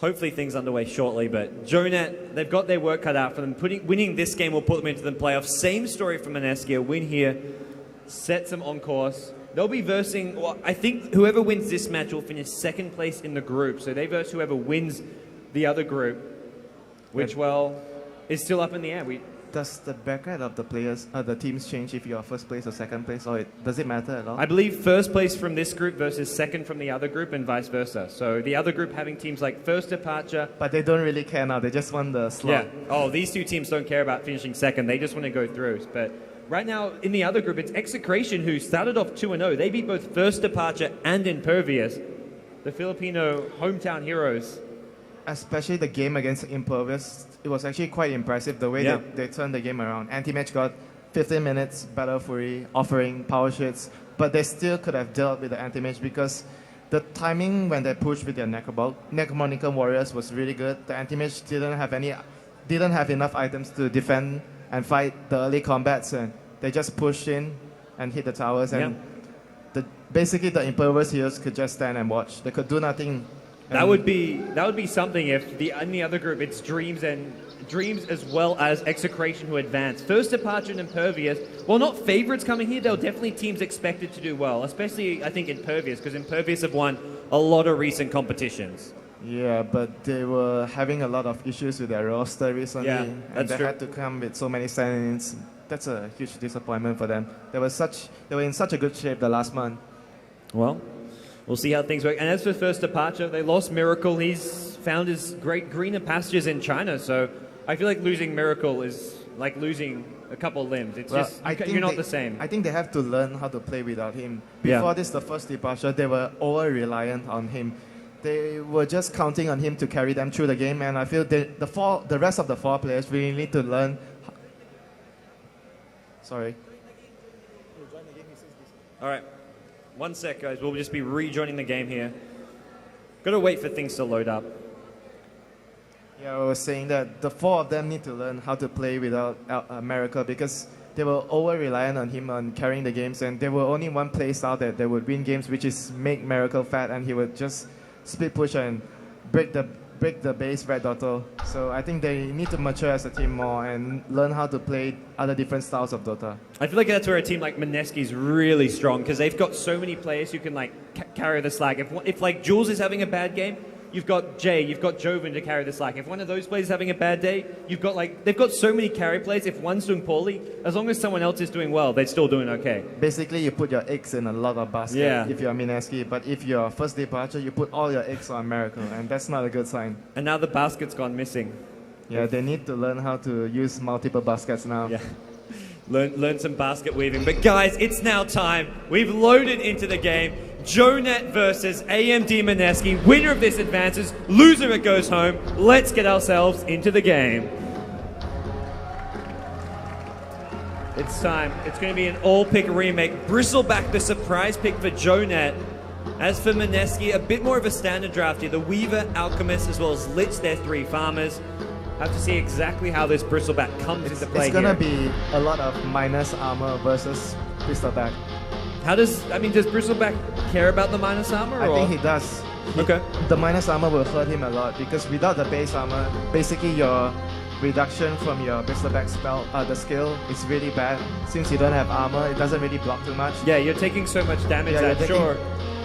Hopefully things underway shortly, but JoeNet, they've got their work cut out for them. Winning this game will put them into the playoffs. Same story for Mineski. A win here sets them on course. They'll be versing, well, I think whoever wins this match will finish second place in the group. So they verse whoever wins the other group, which, well, is still up in the air. Does the background of the teams change if you are first place or second place, or does it matter at all? I believe first place from this group versus second from the other group and vice versa. So the other group having teams like First Departure. But they don't really care now. They just want the slot. Yeah. Oh, these two teams don't care about finishing second. They just want to go through. But right now in the other group, it's Execration who started off 2-0. They beat both First Departure and Impervious, the Filipino hometown heroes. Especially the game against Impervious, it was actually quite impressive the way they turned the game around. Anti-Match got 15 minutes, Battle Fury, offering power shits, but they still could have dealt with the Anti-Match because the timing when they pushed with their Necromonican Warriors was really good. The Anti-Match didn't have enough items to defend and fight the early combats, and they just pushed in and hit the towers, and basically the impervious heroes could just stand and watch. They could do nothing. That would be something if in the other group it's Dreams as well as Execration who advance. First Departure and Impervious, well, not favorites coming here, they're definitely teams expected to do well, especially I think Impervious, because Impervious have won a lot of recent competitions. Yeah, but they were having a lot of issues with their roster recently, Yeah, and that's they true. had to come with so many stand-ins. That's a huge disappointment for them. They were in such a good shape the last month. Well, we'll see how things work. And as for First Departure, they lost Miracle. He's found his great greener pastures in China, so I feel like losing Miracle is like losing a couple limbs. It's just, you're not the same. I think they have to learn how to play without him. Before this, the First Departure, they were over-reliant on him. They were just counting on him to carry them through the game, and I feel the rest of the 4 players really need to learn. Sorry. All right. 1 sec, guys. We'll just be rejoining the game here. Got to wait for things to load up. Yeah, I was saying that the 4 of them need to learn how to play without Miracle, because they were over-reliant on him on carrying the games, and there were only one play style that they would win games, which is make Miracle fat, and he would just split push and break the base red Dota. So I think they need to mature as a team more and learn how to play other different styles of Dota. I feel like that's where a team like Mineski is really strong, because they've got so many players who can like carry the slack. If like Jules is having a bad game, you've got Jay, you've got Joven to carry the slack. If one of those players is having a bad day, they've got so many carry plays. If one's doing poorly, as long as someone else is doing well, they're still doing okay. Basically, you put your eggs in a lot of baskets if you're Mineski, but if you're First Departure, you put all your eggs on Miracle, and that's not a good sign. And now the basket's gone missing. Yeah, they need to learn how to use multiple baskets now. Yeah. Learn some basket weaving. But guys, it's now time. We've loaded into the game. JoeNet versus AMD Mineski. Winner of this advances. Loser it goes home. Let's get ourselves into the game. It's time. It's going to be an all-pick remake. Bristleback, the surprise pick for JoeNet. As for Mineski, a bit more of a standard draft here. The Weaver, Alchemist, as well as Lich, their 3 farmers. Have to see exactly how this Bristleback comes into play. It's gonna be a lot of minus armor versus Bristleback. Does Bristleback care about the minus armor? I think he does. Okay. The minus armor will hurt him a lot, because without the base armor, basically your reduction from your Bristleback spell, the skill is really bad. Since you don't have armor, it doesn't really block too much. Yeah, you're taking so much damage that sure.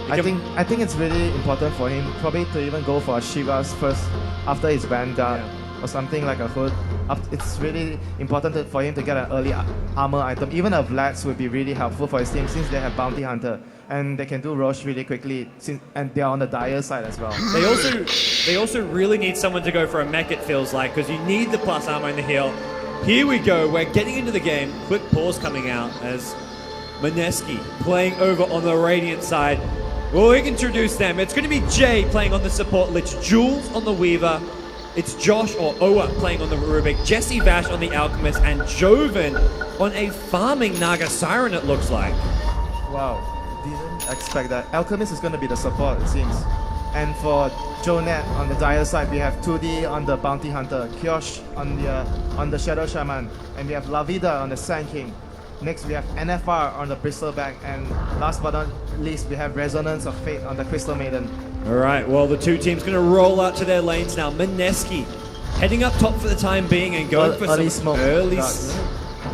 I think it's really important for him probably to even go for a Shiva's first after his Vanguard. Or something like a hood. It's really important for him to get an early armor item. Even a Vlad's would be really helpful for his team, since they have Bounty Hunter and they can do Roche really quickly, and they are on the dire side as well. They also really need someone to go for a mech, it feels like, because you need the plus armor in the heal. Here we go, we're getting into the game. Quick pause coming out as Mineski playing over on the Radiant side. We'll introduce them. It's going to be Jay playing on the support Lich, Jules on the Weaver, it's Josh or Oa playing on the Rubik, Jesse Vash on the Alchemist, and Joven on a farming Naga Siren, it looks like. Wow. Didn't expect that. Alchemist is going to be the support, it seems. And for JoeNet on the dire side, we have 2D on the Bounty Hunter, Kyosh on the Shadow Shaman, and we have Lavida on the Sand King. Next, we have NFR on the Bristleback, and last but not least, we have Resonance of Fate on the Crystal Maiden. All right, well, the two teams going to roll out to their lanes now. Mineski heading up top for the time being and going for early some smoke. early.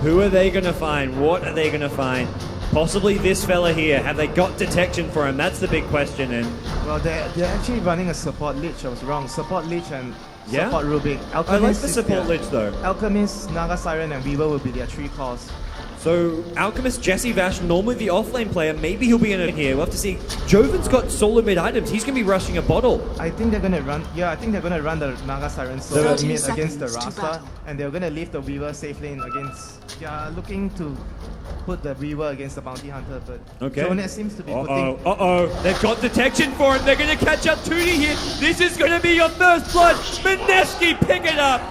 Who are they going to find? What are they going to find? Possibly this fella here. Have they got detection for him? That's the big question. And well, they're actually running a support Lich. I was wrong. Support Lich and support Rubik. Alchemist, I like the support Lich though. Alchemist, Naga Siren, and Weaver will be their 3 calls. So, Alchemist, Jesse Vash, normally the offlane player, maybe he'll be in it here. We'll have to see. Joven's got solo mid items. He's going to be rushing a bottle. I think they're going to run, the Naga Siren solo mid against the Rasta, and they're going to leave the Weaver safe lane against, looking to put the Weaver against the Bounty Hunter, but JoeNet seems to be putting... They've got detection for him. They're going to catch up 2D here. This is going to be your first blood. Mineski, pick it up.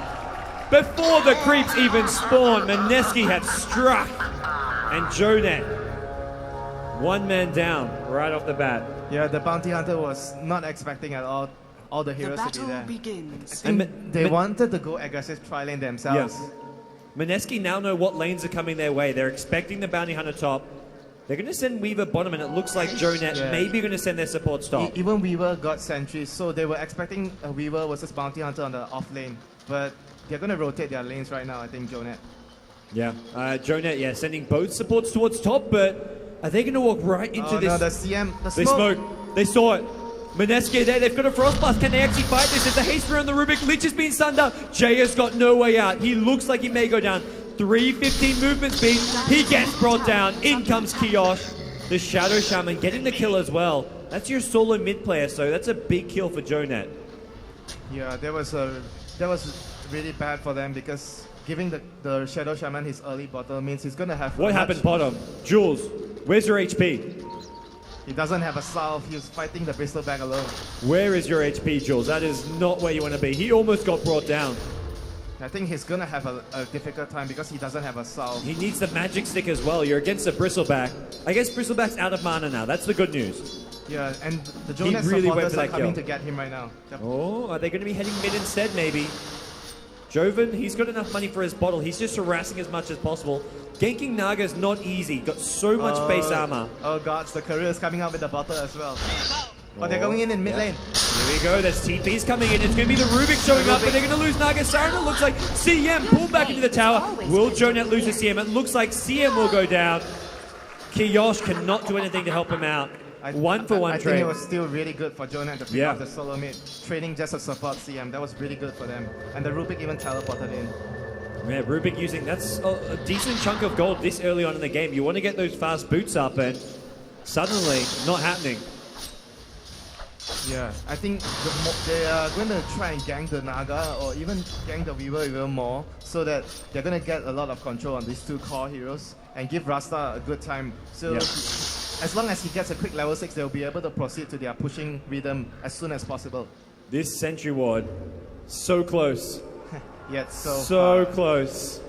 Before the creeps even spawn, Mineski had struck. And JoeNet, 1 man down right off the bat. Yeah, the Bounty Hunter was not expecting at all the heroes to be there. Begins. They wanted to go aggressive tri-lane themselves. Yeah. Mineski now know what lanes are coming their way. They're expecting the Bounty Hunter top. They're going to send Weaver bottom, and it looks like JoeNet maybe going to send their support top. Even Weaver got sentries, so they were expecting a Weaver versus Bounty Hunter on the off lane. But they're going to rotate their lanes right now, I think, JoeNet. Yeah, JoeNet, sending both supports towards top, but are they going to walk right into this? No, the CM, the They smoke. They saw it. Mineski there, they've got a Frost Blast. Can they actually fight this? It's a haste around the Rubik. Lich has been stunned up. Jay has got no way out. He looks like he may go down. 3:15 movement speed. He gets brought down. In comes Kiosh. The Shadow Shaman getting the kill as well. That's your solo mid player, so that's a big kill for JoeNet. Yeah, that was really bad for them because giving the Shadow Shaman his early bottle means he's gonna have. What happened bottom? Jules, where's your HP? He doesn't have a salve. He was fighting the Bristleback alone. Where is your HP, Jules? That is not where you want to be. He almost got brought down. I think he's gonna have a difficult time because he doesn't have a salve. He needs the magic stick as well. You're against a Bristleback. I guess Bristleback's out of mana now. That's the good news. Yeah, and the JoeNet really supporters are kill. coming to get him right now. Yep. Oh, are they going to be heading mid instead, maybe? Joven, he's got enough money for his bottle. He's just harassing as much as possible. Ganking Naga is not easy. Got so much base armor. Oh gods, the career is coming out with the bottle as well. But they're going in mid lane. Here we go. There's TPs coming in. It's going to be the Rubik showing up, but they're going to lose Naga. Siren, it looks like CM pulled back into the tower. Will JoeNet lose to CM? It looks like CM will go down. Kiyosh cannot do anything to help him out. One for one I trade. think it was still really good for JoeNet to pick up the solo mid. Trading just to support CM. That was really good for them. And the Rubik even teleported in. Yeah, Rubik using, that's a decent chunk of gold this early on in the game. You want to get those fast boots up, and suddenly, not happening. Yeah, I think they are going to try and gank the Naga or even gank the Weaver even more so that they're going to get a lot of control on these two core heroes and give Rasta a good time. So as long as he gets a quick level 6, they'll be able to proceed to their pushing rhythm as soon as possible. This Sentry Ward, so close. Yet so close.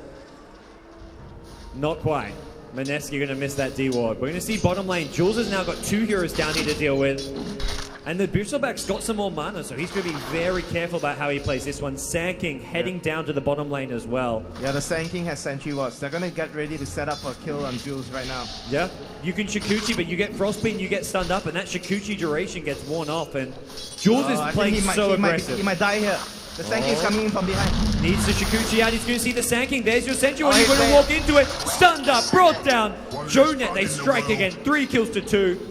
Not quite. Mineski going to miss that D ward. We're going to see bottom lane. Jules has now got 2 heroes down here to deal with. And the Bristleback's got some more mana, so he's going to be very careful about how he plays this one. Sand King heading down to the bottom lane as well. Yeah, the Sand King has Sentry Wards. They're going to get ready to set up a kill on Jules right now. Yeah, you can Shikuchi, but you get Frostbeam, you get stunned up, and that Shikuchi duration gets worn off. And Jules is playing so aggressive. He might die here. The Sand King's coming in from behind. Needs the Shikuchi out. He's going to see the Sand King. There's your Sentry Ward. You're going to walk into it. Stunned up, brought down. JoeNet, they strike again. 3 kills to 2.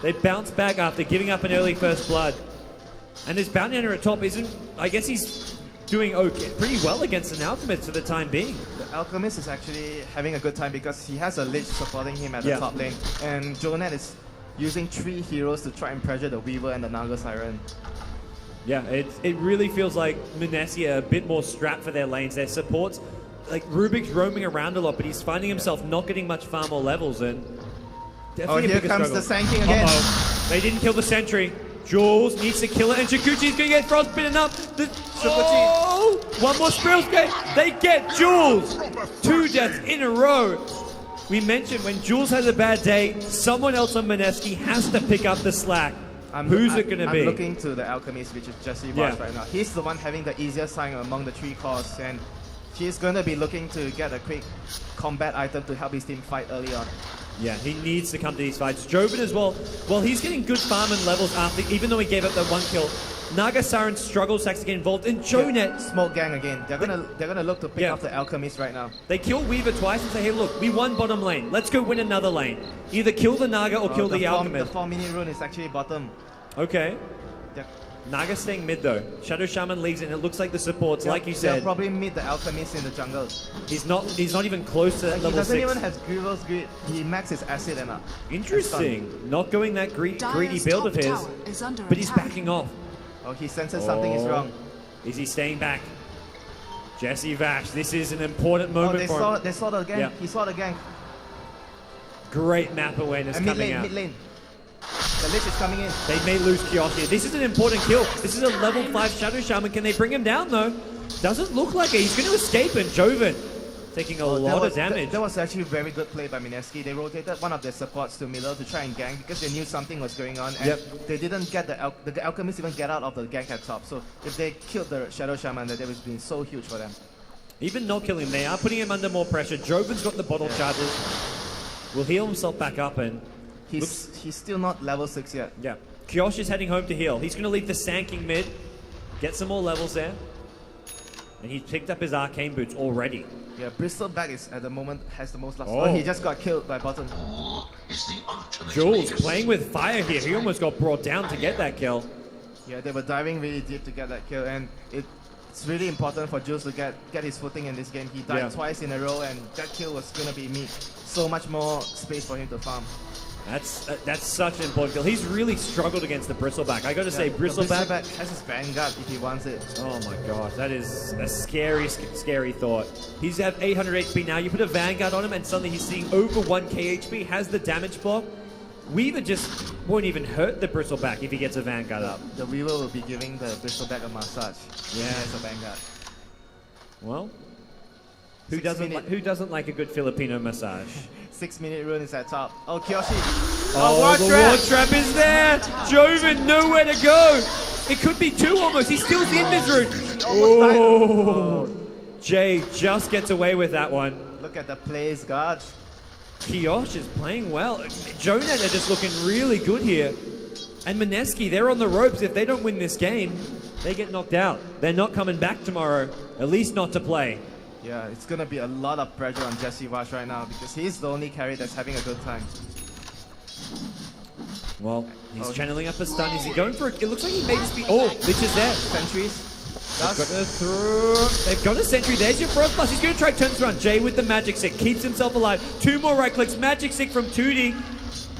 They bounce back after giving up an early first blood. And this Bounty Hunter at top isn't, I guess he's doing okay, pretty well against an Alchemist for the time being. The Alchemist is actually having a good time because he has a Lich supporting him at the top lane. And JoeNet is using 3 heroes to try and pressure the Weaver and the Naga Siren. Yeah, it really feels like Mineski are a bit more strapped for their lanes. Their supports, like Rubik's roaming around a lot, but he's finding himself not getting much farm or levels. And definitely here comes the Sand King again. They didn't kill the Sentry. Jules needs to kill it, and Shikuchi's going to get frostbitten up. One more Spellscape. They get Jules. 2 deaths in a row. We mentioned when Jules has a bad day, someone else on Mineski has to pick up the slack. Who's it going to be? I'm looking to the Alchemist, which is Jesse Ross right now. He's the one having the easiest time among the 3 cores, and he's going to be looking to get a quick combat item to help his team fight early on. Yeah, he needs to come to these fights. Joven as well. Well, he's getting good farm and levels after, even though he gave up that 1 kill. Naga Siren struggles to actually get involved, and JoeNet smoke gang again. They're gonna look to pick off the Alchemist right now. They kill Weaver twice and say, hey, look, we won bottom lane. Let's go win another lane. Either kill the Naga or kill the Alchemist. The 4-minute rune is actually bottom. Okay. Naga staying mid though. Shadow Shaman leaves it, and it looks like the supports, like you said. They'll probably meet the Alchemist in the jungle. He's not even close to level 6. He doesn't even have Grievous Greed. He maxes his acid and up. Interesting. Not going that greedy build of his, but he's backing off. Oh, he senses something is wrong. Is he staying back? Jesse Vash, this is an important moment for him. They saw the gang. He saw the gang. Great map awareness coming out. Mid lane. The Lich is coming in. They may lose Kiosh here. This is an important kill. This is a level 5 Shadow Shaman. Can they bring him down though? Doesn't look like it. He's going to escape, and Joven taking a lot of damage. That was actually a very good play by Mineski. They rotated one of their supports to middle to try and gank because they knew something was going on, and they didn't get the Alchemist even get out of the gank at top. So if they killed the Shadow Shaman, that would have been so huge for them. Even not killing him, they are putting him under more pressure. Joven's got the bottle charges. Will heal himself back up and... He's still not level 6 yet. Yeah. Kyosh is heading home to heal. He's going to leave the Sanking mid, get some more levels there. And he's picked up his arcane boots already. Yeah, Bristleback is at the moment has the most love. Oh. He just got killed by bottom. Jules playing with fire here. He almost got brought down to get that kill. Yeah, they were diving really deep to get that kill, and it's really important for Jules to get his footing in this game. He died twice in a row, and that kill was gonna be meat. So much more space for him to farm. That's such an important kill. He's really struggled against the Bristleback. I got to say, Bristleback has his Vanguard if he wants it. Oh my gosh, that is a scary, scary thought. He's at 800 HP now. You put a Vanguard on him, and suddenly he's seeing over 1k HP. Has the damage block. Weaver just won't even hurt the Bristleback if he gets a Vanguard up. The Weaver will be giving the Bristleback a massage. Yeah, as a Vanguard. Well, who doesn't like a good Filipino massage? 6-minute rune is at top. Oh, Kyoshi. Oh, the Ward Trap is there. Joven, nowhere to go. It could be 2 almost. He steals the Invis rune. Oh. Jay just gets away with that one. Look at the plays, guards. Kyosh is playing well. JoeNet are just looking really good here. And Mineski, they're on the ropes. If they don't win this game, they get knocked out. They're not coming back tomorrow, at least not to play. Yeah, it's going to be a lot of pressure on Jesse Vash right now because he's the only carry that's having a good time. Well, he's channeling up a stun. Is he going for it? It looks like he may just be... Oh, Lich is there. Sentries. They've got a sentry. There's your Frost Blast. He's going to try turns around. Jay with the Magic Stick. Keeps himself alive. 2 more right clicks. Magic Stick from 2D.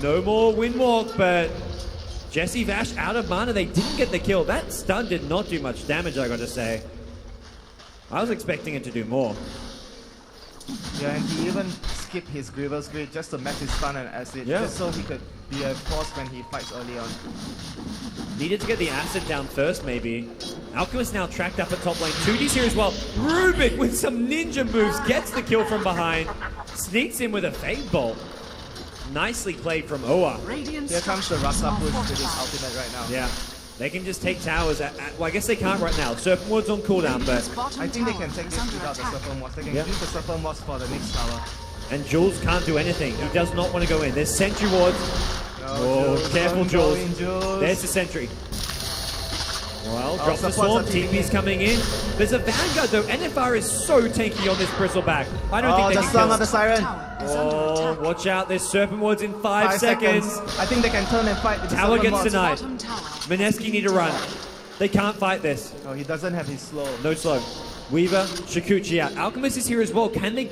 No more Windwalk, but Jesse Vash out of mana. They didn't get the kill. That stun did not do much damage, I got to say. I was expecting it to do more. Yeah, and he even skipped his Grievous Grid just to match his stun and acid, just so he could be a force when he fights early on. Needed to get the acid down first, maybe. Alchemist now tracked up at top lane. 2D's here as well. Rubik with some ninja moves gets the kill from behind. Sneaks in with a Fade Bolt. Nicely played from Oa. Here comes the Rasa push to his ultimate right now. Yeah. They can just take towers well, I guess they can't right now. Serpent Ward's on cooldown, but... I think they can take this without the Serpent Ward. They can use the Serpent Ward for the next tower. And Jules can't do anything. He does not want to go in. There's Sentry Wards. Oh, careful, Jules. There's the Sentry. Well, drop the Swarm. TP's coming in. There's a Vanguard, though. NFR is so tanky on this Bristleback. I don't think they can kill. The Siren. Oh, watch out. There's Serpent Wards in 5 seconds. I think they can turn and fight with the Tower Serpent gets Wards. denied. Mineski need to run. They can't fight this. Oh, he doesn't have his slow. No slow. Weaver, Shikuchi out. Alchemist is here as well. Can they...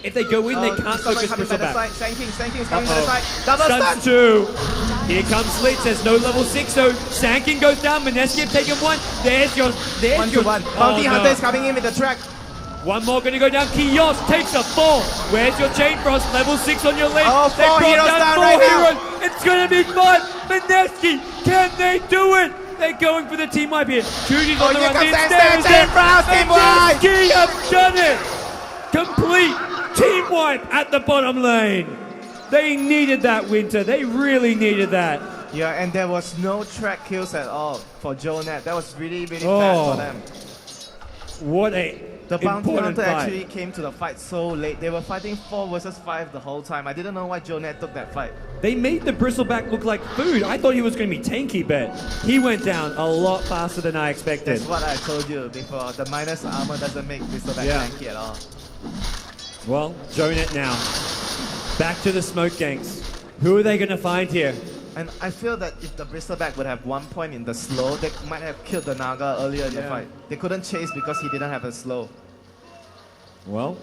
If they go in, they can't focus Bristleback. Sanking is coming to the side. Double Stuns stun! 2. Here comes Lich. There's no level 6, so Sanking goes down. Mineski have taken 1. There's your... 1-1. Bounty Hunter is coming in with the track. 1 more going to go down. Kiosk takes a 4. Where's your Chain Frost? Level 6 on your left. Oh, 4 heroes down 4 right heroes. now. It's going to be fun. Mineski, can they do it? They're going for the team wipe here. Judy's on the run. Chain Frost, team wipe! Mineski have done it. Complete team wipe at the bottom lane. They needed that, Winter. They really needed that. Yeah, and there was no track kills at all for JoeNet. That was really, really bad for them. What a The Bounty Hunter fight. actually came to the fight so late. They were fighting 4 versus 5 the whole time. I didn't know why JoeNet took that fight. They made the Bristleback look like food. I thought he was going to be tanky, but he went down a lot faster than I expected. That's what I told you before. The minus armor doesn't make Bristleback tanky at all. Well, JoeNet now. Back to the smoke ganks. Who are they going to find here? And I feel that if the Bristleback would have 1 point in the slow, they might have killed the Naga earlier in the fight. They couldn't chase because he didn't have a slow. Well,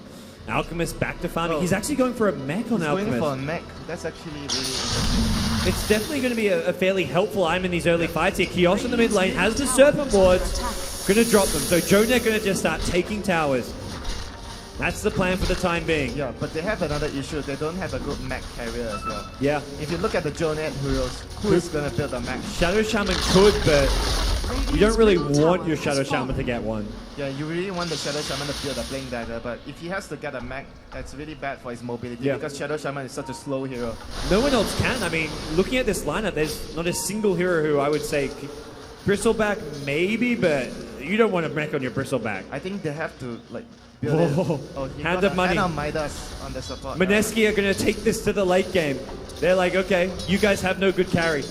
Alchemist back to farming. He's actually going for a mech on Alchemist. Going for a mech. That's actually really interesting. It's definitely going to be a fairly helpful item in these early fights here. Kiosk in the mid lane has the Serpent Wards. Going to drop them. So JoeNet going to just start taking towers. That's the plan for the time being. Yeah, but they have another issue. They don't have a good mech carrier as well. Yeah. If you look at the JoeNet heroes, who is going to build a mech? Shadow Shaman could, but you don't really want your Shadow Shaman to get one. Yeah, you really want the Shadow Shaman to build a Blink Dagger, but if he has to get a mech, that's really bad for his mobility because Shadow Shaman is such a slow hero. No one else can. I mean, looking at this lineup, there's not a single hero who I would say... Bristleback maybe, but You don't want a mech on your bristleback. I think they have to like build it. Whoa. Oh, he Hand got of money. hand on Midas on the support. Mineski are going to take this to the late game. They're like, okay, you guys have no good carry.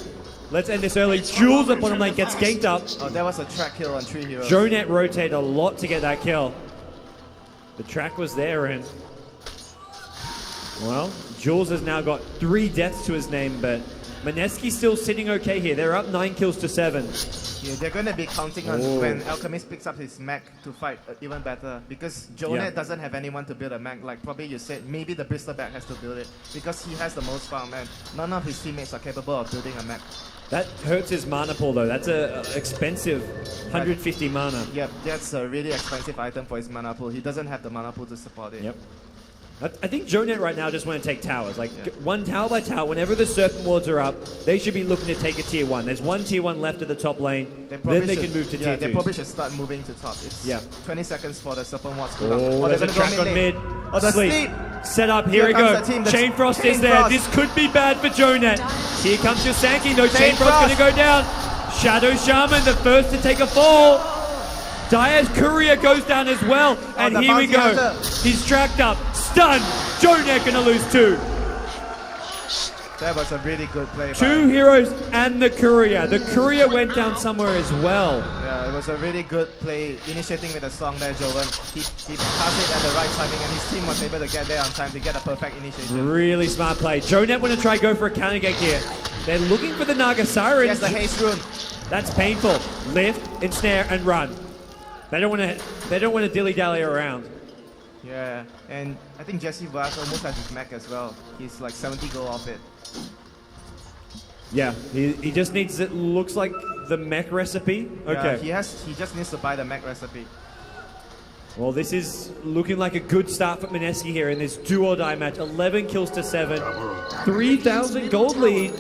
Let's end this early. Jules at bottom lane gets ganked up. Oh, that was a track kill on 3 heroes. JoeNet rotated a lot to get that kill. The track was there, and well, Jules has now got 3 deaths to his name, but Mineski's still sitting okay here. They're up 9 kills to 7. Yeah, they're going to be counting on when Alchemist picks up his mech to fight even better, because JoeNet doesn't have anyone to build a mech. Like probably you said, maybe the bristleback has to build it because he has the most farm, and none of his teammates are capable of building a mech. That hurts his mana pool though. That's a expensive 150 mana. Yep, that's a really expensive item for his mana pool. He doesn't have the mana pool to support it. Yep. I think JoeNet right now just want to take towers. Like one tower by tower, whenever the Serpent Wards are up, they should be looking to take a tier 1. There's one tier 1 left at the top lane. Then they can move to tier 2. They probably should start moving to top. It's 20 seconds for the Serpent Wards to Oh, there's a track on mid. Oh, the Sleep. Set up, here we go. Chain Frost is there. This could be bad for JoeNet. Here comes your Sankey. No, Chain Frost going to go down. Shadow Shaman, the first to take a fall. Dire's Courier goes down as well. And here we go. He's tracked up. Stunned. JoeNet going to lose 2. That was a really good play. 2 heroes and the Courier. The Courier went down somewhere as well. Yeah, it was a really good play, initiating with a song there, Joven. He passed it at the right timing, and his team was able to get there on time to get a perfect initiation. Really smart play. JoeNet want to try go for a counter gank here. They're looking for the Naga Siren. Yes, the haste rune. That's painful. Lift, ensnare, and run. They don't want to dilly-dally around. Yeah, and I think Jesse Vaz almost has his mech as well. He's like 70 gold off it. Yeah, he just needs, it looks like, the mech recipe. Okay. Yeah, he just needs to buy the mech recipe. Well, this is looking like a good start for Mineski here in this do-or-die match. 11 kills to 7. 3,000 gold lead.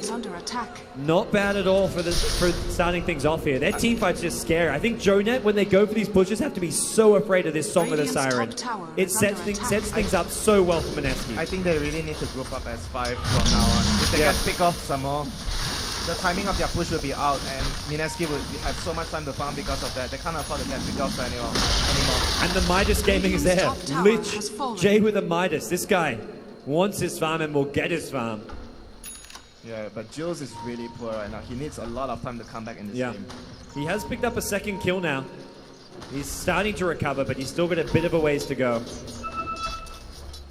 Not bad at all for starting things off here. Their team fight's just scary. I think JoeNet, when they go for these pushes, have to be so afraid of this Song of the Siren. It sets things up so well for Mineski. I think they really need to group up as 5 from now on. If they can pick off some more, the timing of their push will be out, and Mineski will have so much time to farm because of that. They can't afford to get picked off anymore. And the Midas gaming is there. Lich, Jay with a Midas. This guy wants his farm and will get his farm. Yeah, but Jules is really poor right now. He needs a lot of time to come back in this game. He has picked up a 2nd kill now. He's starting to recover, but he's still got a bit of a ways to go.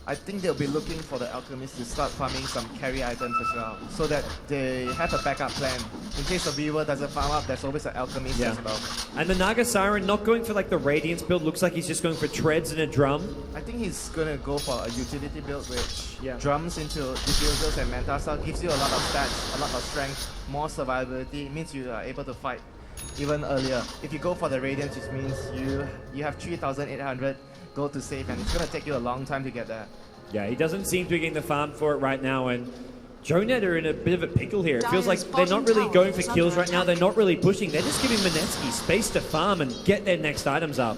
I think they'll be looking for the Alchemist to start farming some carry items as well, so that they have a backup plan. In case the Weaver doesn't farm up, there's always an Alchemist as well. And the Naga Siren not going for like the Radiance build, looks like he's just going for treads and a drum. I think he's gonna go for a utility build which drums into diffusers and Manta Style, gives you a lot of stats, a lot of strength, more survivability. It means you are able to fight even earlier. If you go for the Radiance, it means you have 3,800 gold to save, and it's gonna take you a long time to get that. Yeah, he doesn't seem to be getting the farm for it right now, and JoeNet are in a bit of a pickle here. It feels like they're not really going for kills right now. They're not really pushing. They're just giving Mineski space to farm and get their next items up.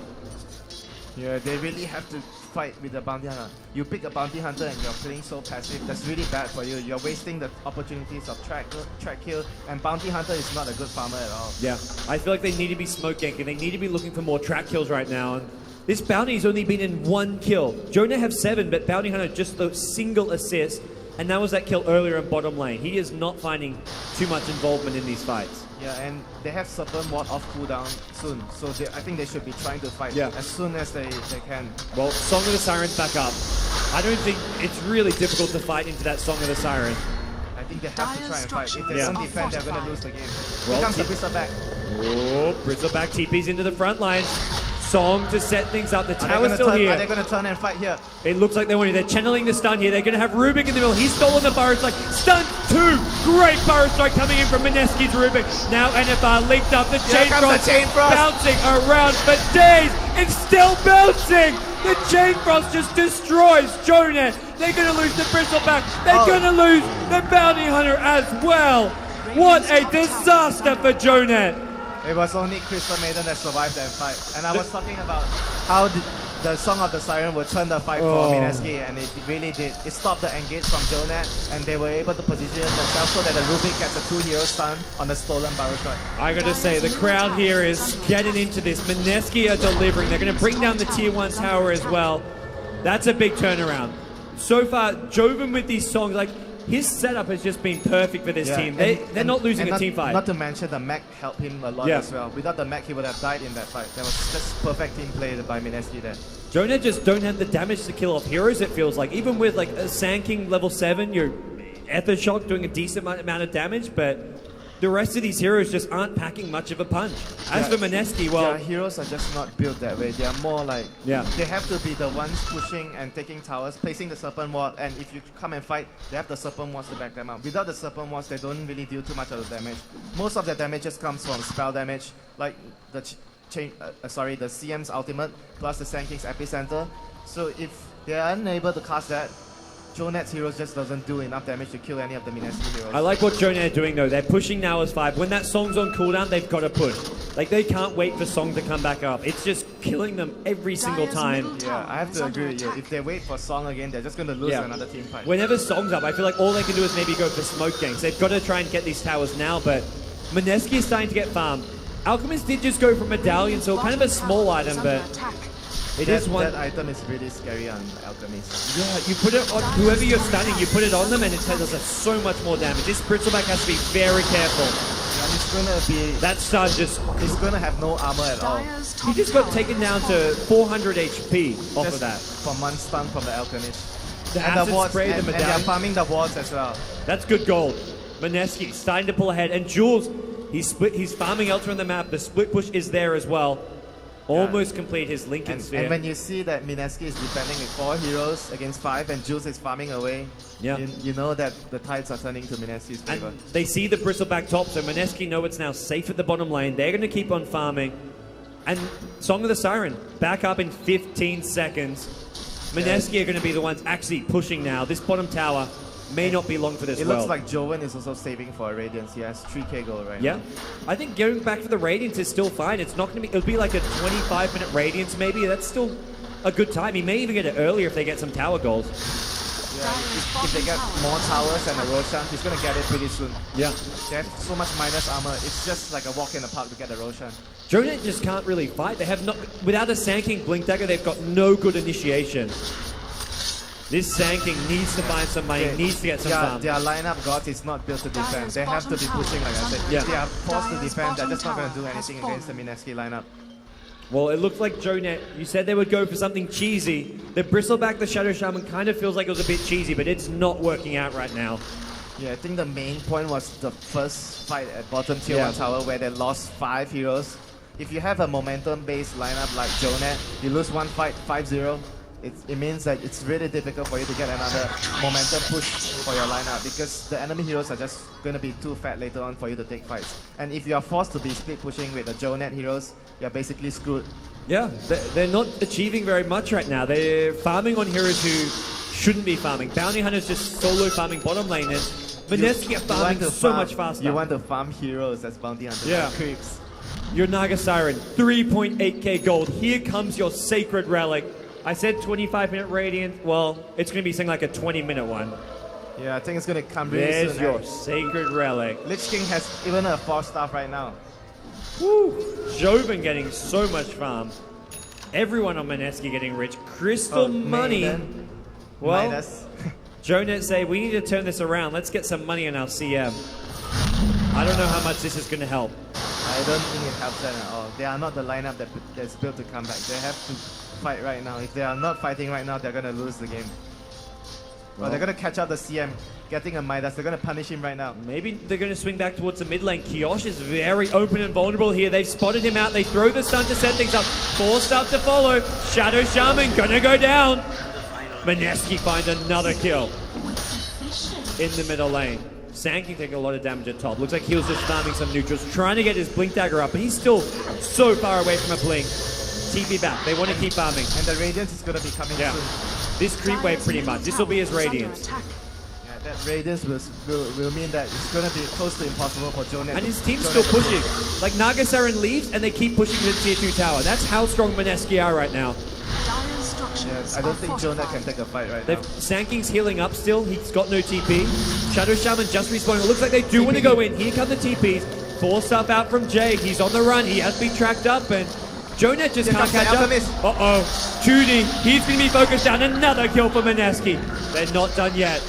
Yeah, they really have to fight with the Bounty Hunter. You pick a Bounty Hunter and you're playing so passive, that's really bad for you. You're wasting the opportunities of track kill, and Bounty Hunter is not a good farmer at all. Yeah, I feel like they need to be smoke ganking. They need to be looking for more track kills right now. And this Bounty's only been in 1 kill. JoeNet have 7, but Bounty Hunter just the single assist. And that was that kill earlier in bottom lane. He is not finding too much involvement in these fights. Yeah, and they have Serpent Ward off cooldown soon. So I think they should be trying to fight as soon as they can. Well, Song of the Siren's back up. I don't think it's really difficult to fight into that Song of the Siren. I think they have to try and fight. If they don't defend, they're going to lose the game. Well, here comes the Bristleback. Oh, Bristleback TP's into the front line. Song to set things up. The tower's still here. Are they going to turn and fight here? It looks like they want to. They're channeling the stun here. They're going to have Rubik in the middle. He's stolen the Burrow Strike. Stun 2. Great Burrow Strike coming in from Mineski's Rubik. Now NFR linked up. The Chain Frost bouncing around for days. It's still bouncing. The Chain Frost just destroys JoeNet. They're going to lose the Bristleback. They're going to lose the Bounty Hunter as well. What a disaster for JoeNet. It was only Crystal Maiden that survived that fight. And I was talking about how the Song of the Siren will turn the fight for Mineski, and it really did. It stopped the engage from JoeNet, and they were able to position themselves so that the Rubik gets a 2-hero stun on the stolen barrel shot. I gotta say, the crowd here is getting into this. Mineski are delivering. They're gonna bring down the tier 1 tower as well. That's a big turnaround. So far, Joven with these songs, like, his setup has just been perfect for this team. They're not losing a team fight. Not to mention the mech helped him a lot as well. Without the mech, he would have died in that fight. That was just perfect team play by Mineski there. JoeNet just don't have the damage to kill off heroes, it feels like. Even with like a Sand King level 7, you're Ether Shock doing a decent amount of damage, but the rest of these heroes just aren't packing much of a punch. As for Mineski, well... Yeah, heroes are just not built that way. They are more like... They have to be the ones pushing and taking towers, placing the Serpent Ward, and if you come and fight, they have the Serpent Wards to back them up. Without the Serpent Wards, they don't really deal too much of the damage. Most of the damage just comes from spell damage, like the the CM's ultimate, plus the Sand King's Epicenter. So if they are unable to cast that, JoeNet's heroes just doesn't do enough damage to kill any of the Mineski heroes. I like what JoeNet are doing though. They're pushing now as 5. When that song's on cooldown, they've got to push. Like, they can't wait for Song to come back up. It's just killing them every single time. Yeah, I have to agree with you. If they wait for Song again, they're just going to lose another team fight. Whenever Song's up, I feel like all they can do is maybe go for smoke ganks. They've got to try and get these towers now, but Mineski is starting to get farmed. Alchemist did just go for Medallion, so kind of a small item, but it is one. That item is really scary on Alchemist. Yeah, you put it on whoever you're stunning, you put it on them and it does so much more damage. This Bristleback has to be very careful. Yeah, he's gonna be... That stun just... He's gonna have no armor at all. He just got taken down to 400 HP off of that. From one stun from the Alchemist. The and acid the wards, spray, and the they're Medallion. farming the wards as well. That's good gold. Mineski starting to pull ahead, and Jules, he's farming elsewhere on the map. The split push is there as well. Almost complete his Lincoln Sphere. And when you see that Mineski is defending with 4 heroes against 5 and Jules is farming away, you know that the tides are turning to Mineski's favor. And they see the Bristleback top, so Mineski know it's now safe at the bottom lane. They're going to keep on farming. And Song of the Siren, back up in 15 seconds. Mineski are going to be the ones actually pushing now. This bottom tower may not be long for this It world. looks like Joven is also saving for a Radiance. He has 3k gold right now. I think going back for the Radiance is still fine. It's not going to be... It'll be like a 25-minute Radiance maybe. That's still a good time. He may even get it earlier if they get some tower goals. Yeah, if they get more towers and a Roshan, he's going to get it pretty soon. Yeah. They have so much minus armor. It's just like a walk in the park to get a Roshan. JoeNet just can't really fight. They have not... Without a Sand King Blink Dagger, they've got no good initiation. This Sand King needs to find some money, needs to get some farm. Their lineup gods is not built to defend. They have to be pushing, like I said. If they are forced to defend, they're just not going to do anything against the Mineski lineup. Well, it looked like JoeNet, you said they would go for something cheesy. The Bristleback, the Shadow Shaman, kind of feels like it was a bit cheesy, but it's not working out right now. Yeah, I think the main point was the first fight at bottom tier 1 tower where they lost 5 heroes. If you have a momentum-based lineup like JoeNet, you lose one fight 5-0. It means that it's really difficult for you to get another momentum push for your lineup because the enemy heroes are just going to be too fat later on for you to take fights. And if you are forced to be split pushing with the JoeNet heroes, you're basically screwed. Yeah, they're not achieving very much right now. They're farming on heroes who shouldn't be farming. Bounty Hunter's just solo farming bottom lane, and Mineski are farming so much faster. You want to farm heroes as Bounty Hunters, like creeps. Your Naga Siren, 3.8k gold. Here comes your Sacred Relic. I said 25-minute Radiant. Well, it's going to be something like a 20-minute one. Yeah, I think it's going to come really soon. There's your Sacred Relic. Lich King has even a 4-staff right now. Woo! Joven getting so much farm. Everyone on Mineski getting rich. Crystal money. Well, JoeNet say, we need to turn this around. Let's get some money on our CM. I don't know how much this is going to help. I don't think it helps them at all. They are not the lineup that's built to come back. They have to fight right now. If they are not fighting right now, they're going to lose the game. Well, they're going to catch up the CM, getting a Midas. They're going to punish him right now. Maybe they're going to swing back towards the mid lane. ky.xy is very open and vulnerable here. They've spotted him out. They throw the stun to set things up. 4 stuff to follow. Shadow Shaman going to go down. Mineski finds another kill in the middle lane. Sand King taking a lot of damage at top. Looks like he was just farming some neutrals, trying to get his Blink Dagger up, but he's still so far away from a Blink. TP back. They want to keep farming. And the Radiance is going to be coming soon. This creep wave pretty much. This will be his Radiance. Yeah, that Radiance will mean that it's going to be close to impossible for JoeNet. And his team's still pushing. Like Naga Siren leaves and they keep pushing to the tier 2 tower. That's how strong Mineski are right now. Yes, I don't think JoeNet can take a fight right now. Sanking's healing up still. He's got no TP. Shadow Shaman just respawning. It looks like they do want to go in. Here come the TPs. Force stuff out from Jay. He's on the run. He has been tracked up, and JoeNet just can't catch up. Uh-oh. 2D. He's going to be focused down. Another kill for Mineski. They're not done yet.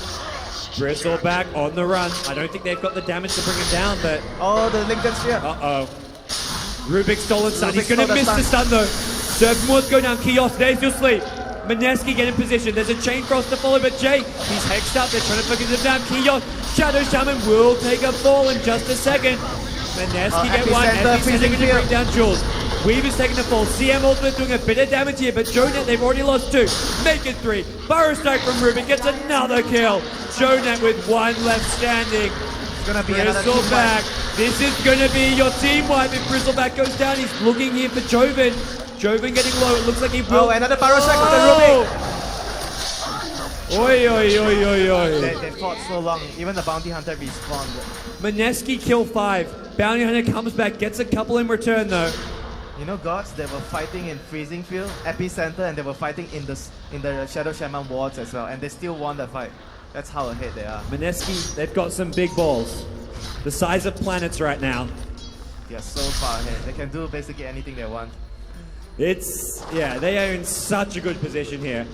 Bristleback on the run. I don't think they've got the damage to bring him down, but... Oh, the Lincoln Sphere. Uh-oh. Rubik stolen stun. He's going to miss the stun, though. Surf Moors go down. Kiosk, there's your sleep. Mineski get in position. There's a chain cross to follow, but Jay, he's hexed up. They're trying to focus him down. Kiosk, Shadow Shaman will take a fall in just a second. Mineski get one. Epicenter going to bring down Jules. Weaver's taking the fall. CM Ultimate doing a bit of damage here, but JoeNet, they've already lost 2. Make it 3. Burrow strike from Rubik gets another kill. JoeNet with 1 left standing. It's going to be another team Bristleback. wipe. This is going to be your team wipe if Bristleback goes down. He's looking here for Joven. Joven getting low. It looks like he will. Oh, another Burrow strike with the Rubik. Oi, oi, oi, oi, oi. They fought so long. Even the Bounty Hunter respawned. Mineski kill 5. Bounty Hunter comes back, gets a couple in return though. You know, gods, they were fighting in Freezing Field, Epicenter, and they were fighting in the Shadow Shaman wards as well, and they still won the fight. That's how ahead they are. Mineski, they've got some big balls. The size of planets right now. They are so far ahead. They can do basically anything they want. Yeah, they are in such a good position here.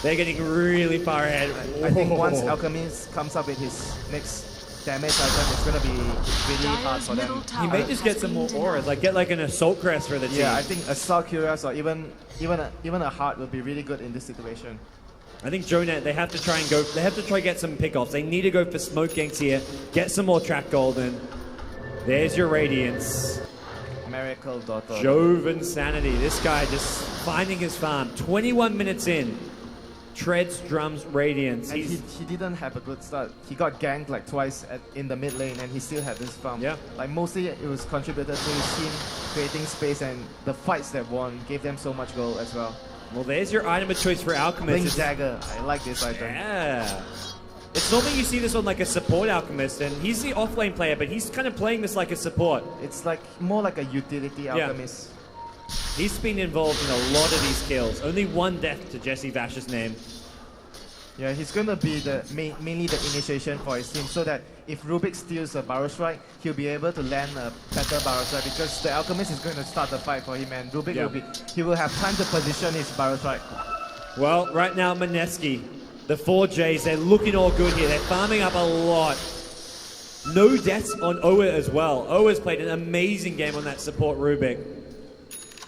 They're getting really far ahead. I think once Alchemist comes up with his next damage item, it's going to be really hard for them. He may just get some more auras, like get like an Assault Crest for the team. Yeah, I think Assault Curious or even a Heart would be really good in this situation. I think JoeNet, they have to try get some pickoffs. They need to go for smoke ganks here, get some more track gold, and there's your Radiance. Miracle Daughter. Joven Sanity, this guy just finding his farm. 21 minutes in, treads, drums, Radiance. And he didn't have a good start. He got ganked like twice in the mid lane, and he still had this farm. Yeah. Like mostly it was contributed to his team creating space, and the fights that won gave them so much gold as well. Well, there's your item of choice for Alchemist. Blink Dagger, I like this item. Yeah. It's normally you see this on like a support Alchemist, and he's the off-lane player, but he's kind of playing this like a support. It's like more like a utility Alchemist. He's been involved in a lot of these kills. Only 1 death to Jesse Vash's name. Yeah, he's going to be mainly the initiation for his team, so that if Rubik steals a Burrow Strike, he'll be able to land a better Burrow Strike, because the Alchemist is going to start the fight for him, and Rubik will have time to position his Burrow Strike. Well, right now Mineski, the 4 Js, they're looking all good here. They're farming up a lot. No deaths on Oa as well. Oa's played an amazing game on that support Rubik.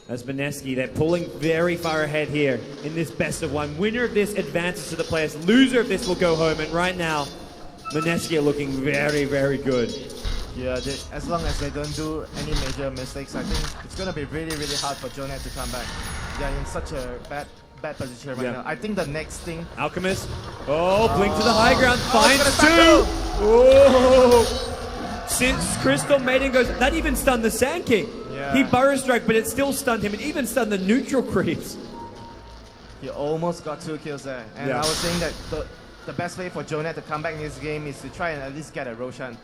As Mineski, they're pulling very far ahead here in this best of 1. Winner of this advances to the playoffs. Loser of this will go home. And right now, Mineski are looking very, very good. Yeah, as long as they don't do any major mistakes, I think it's going to be really, really hard for JoeNet to come back. They're in such a bad position right now. I think the next thing... Alchemist. Oh, blink to the high ground. Finds 2. Oh! Since Crystal Maiden goes... That even stunned the Sand King. Yeah. He Burrow Strike, but it still stunned him. It even stunned the neutral creeps. He almost got 2 kills there. And I was saying that the best way for JoeNet to come back in this game is to try and at least get a Roshan.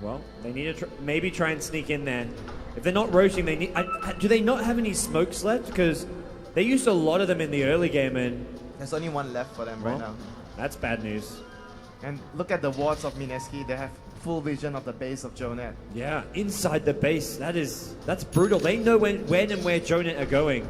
Well, they need to maybe try and sneak in there. If they're not roaching, they need... do they not have any smokes left? Because they used a lot of them in the early game, and... There's only 1 left for them right now. That's bad news. And look at the wards of Mineski. They have full vision of the base of JoeNet. Yeah, inside the base. That's brutal. They know when and where JoeNet are going.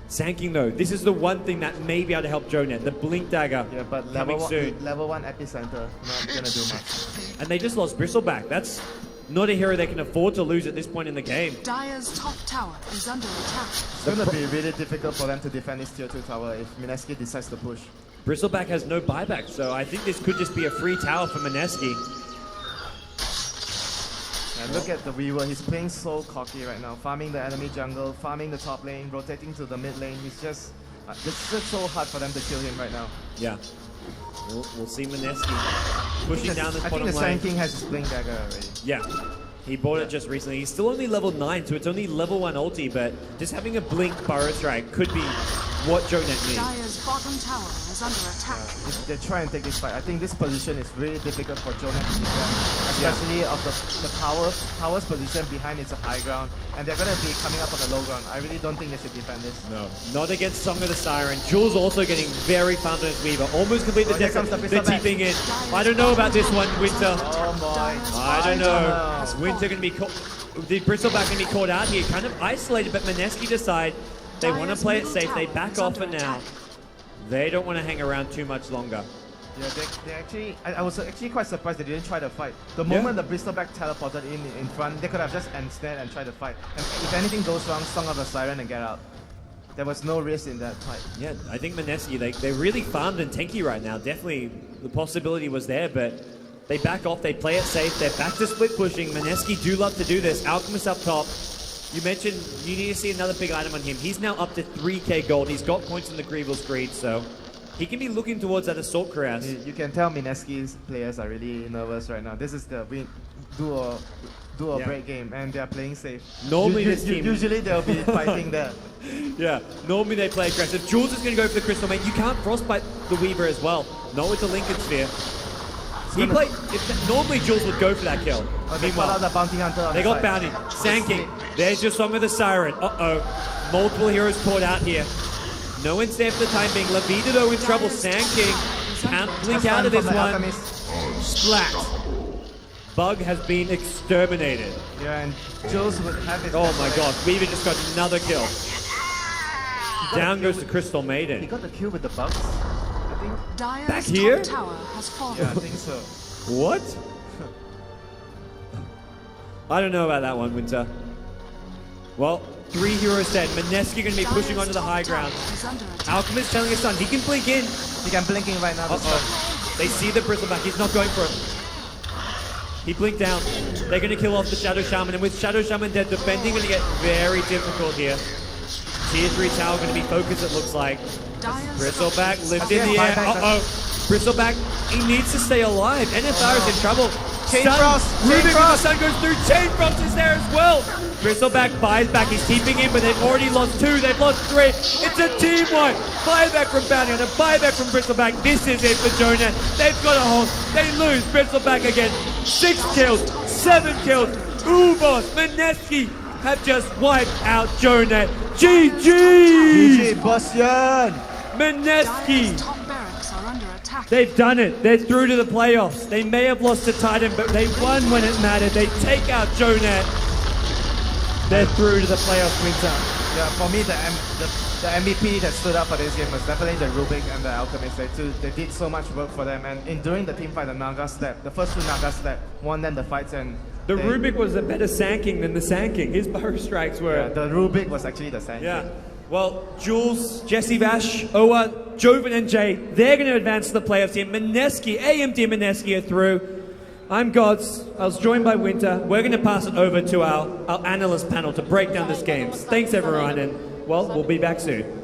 Sanking though, this is the one thing that may be able to help JoeNet. The Blink Dagger. Yeah, but level 1 Epicenter, not gonna do much. And they just lost Bristleback. That's not a hero they can afford to lose at this point in the game. Dire's top tower is under attack. It's gonna be really difficult for them to defend this tier 2 tower if Mineski decides to push. Bristleback has no buyback, so I think this could just be a free tower for Mineski. And look at the Weaver, he's playing so cocky right now, farming the enemy jungle, farming the top lane, rotating to the mid lane. It's just so hard for them to kill him right now. Yeah. We'll see Mineski pushing down this bottom lane. I think the Sand King has his Blink Dagger already. Yeah. He bought it just recently. He's still only level 9, so it's only level 1 ulti, but just having a Blink Burrow Strike could be what JoeNet needs. Dire's bottom tower is under attack. If they try and take this fight, I think this position is really difficult for JoeNet to defend, especially of the tower's position behind is a high ground, and they're going to be coming up on the low ground. I really don't think they should defend this. No, not against Song of the Siren. Jules also getting very found on his Weaver. Almost complete the Oh, here deck. comes the They're pistol back. TPing in. I don't know about this one, Winter. Oh boy. I don't know. Winter going to be caught. The Bristleback going to be caught out here. Kind of isolated, but Mineski decide they want to play it safe. They back off for now. They don't want to hang around too much longer. Yeah, they actually, I was actually quite surprised they didn't try to fight. The moment the Bristleback teleported in front, they could have just ensnared and tried to fight. And if anything goes wrong, Song of the Siren and get out. There was no risk in that fight. Yeah, I think Mineski, they're really farmed and tanky right now. Definitely the possibility was there, but they back off, they play it safe, they're back to split pushing. Mineski do love to do this. Alchemist up top. You mentioned you need to see another big item on him. He's now up to 3k gold. He's got points in the Grievel's Greed, so he can be looking towards that Assault Cuirass. You can tell Mineski's players are really nervous right now. This is the do or break game, and they're playing safe. Normally this team... Usually they'll be fighting there. Yeah, normally they play aggressive. Jules is going to go for the Crystal Mate. You can't Frostbite the Weaver as well. Not with the Lincoln Sphere. Normally Jules would go for that kill. They call out the Bounty Hunter on They the got side. Bounty. Sand King. There's your Song of the Siren. Uh-oh. Multiple heroes caught out here. No one's there for the time being. Levita though in trouble. Sand King can't blink out of this From the one. Alchemist. Splat. Bug has been exterminated. Yeah, and Jules would have his... Oh my god. Weaver just got another kill. Down goes the Crystal He Maiden. got the kill with the bugs, I think. Dire's Back here? top tower has fallen. Yeah, I think so. What? I don't know about that one, Winter. Well, 3 heroes dead. Mineski going to be pushing onto the high ground. Is under attack. Alchemist telling his son he can blink in. He can blink in right now. This time. They see the Bristleback. He's not going for it. He blinked down. They're going to kill off the Shadow Shaman. And with Shadow Shaman dead, defending going to get very difficult here. Tier 3 tower going to be focused, it looks like. Dire's Bristleback lift Okay, in the air. buyback. Bristleback, he needs to stay alive. NFR is in trouble. Chain Sun, Frost, Chain Rubik with the Frost. sun goes through. Chain Frost is there as well. Bristleback buys back. He's keeping in, but they've already lost 2. They've lost 3. It's a team wipe. Buyback from Bounty and a buyback from Bristleback. This is it for JoeNet. They've got a hold. They lose. Bristleback again. 6 kills, 7 kills. Ubos, Mineski have just wiped out JoeNet. GG! GG, Bastian! Mineski! Dire's top barracks are under attack. They've done it. They're through to the playoffs. They may have lost to Titan, but they won when it mattered. They take out JoeNet. They're through to the playoffs, Winter. Yeah, for me, the MVP that stood up for this game was definitely the Rubik and the Alchemist. They did so much work for them, and during the team fight, the Naga Step, the first 2 Naga Step won them the fights, and The Rubik was a better Sand King than the Sand King. His bow strikes yeah, were... the Rubik was actually the same. Yeah. Well, Jules, Jesse Vash, Owa, Joven, and Jay, they're going to advance to the playoffs here. Mineski, AMD Mineski are through. I'm Gods. I was joined by Winter. We're going to pass it over to our analyst panel to break down this game. Thanks, everyone, and, well, we'll be back soon.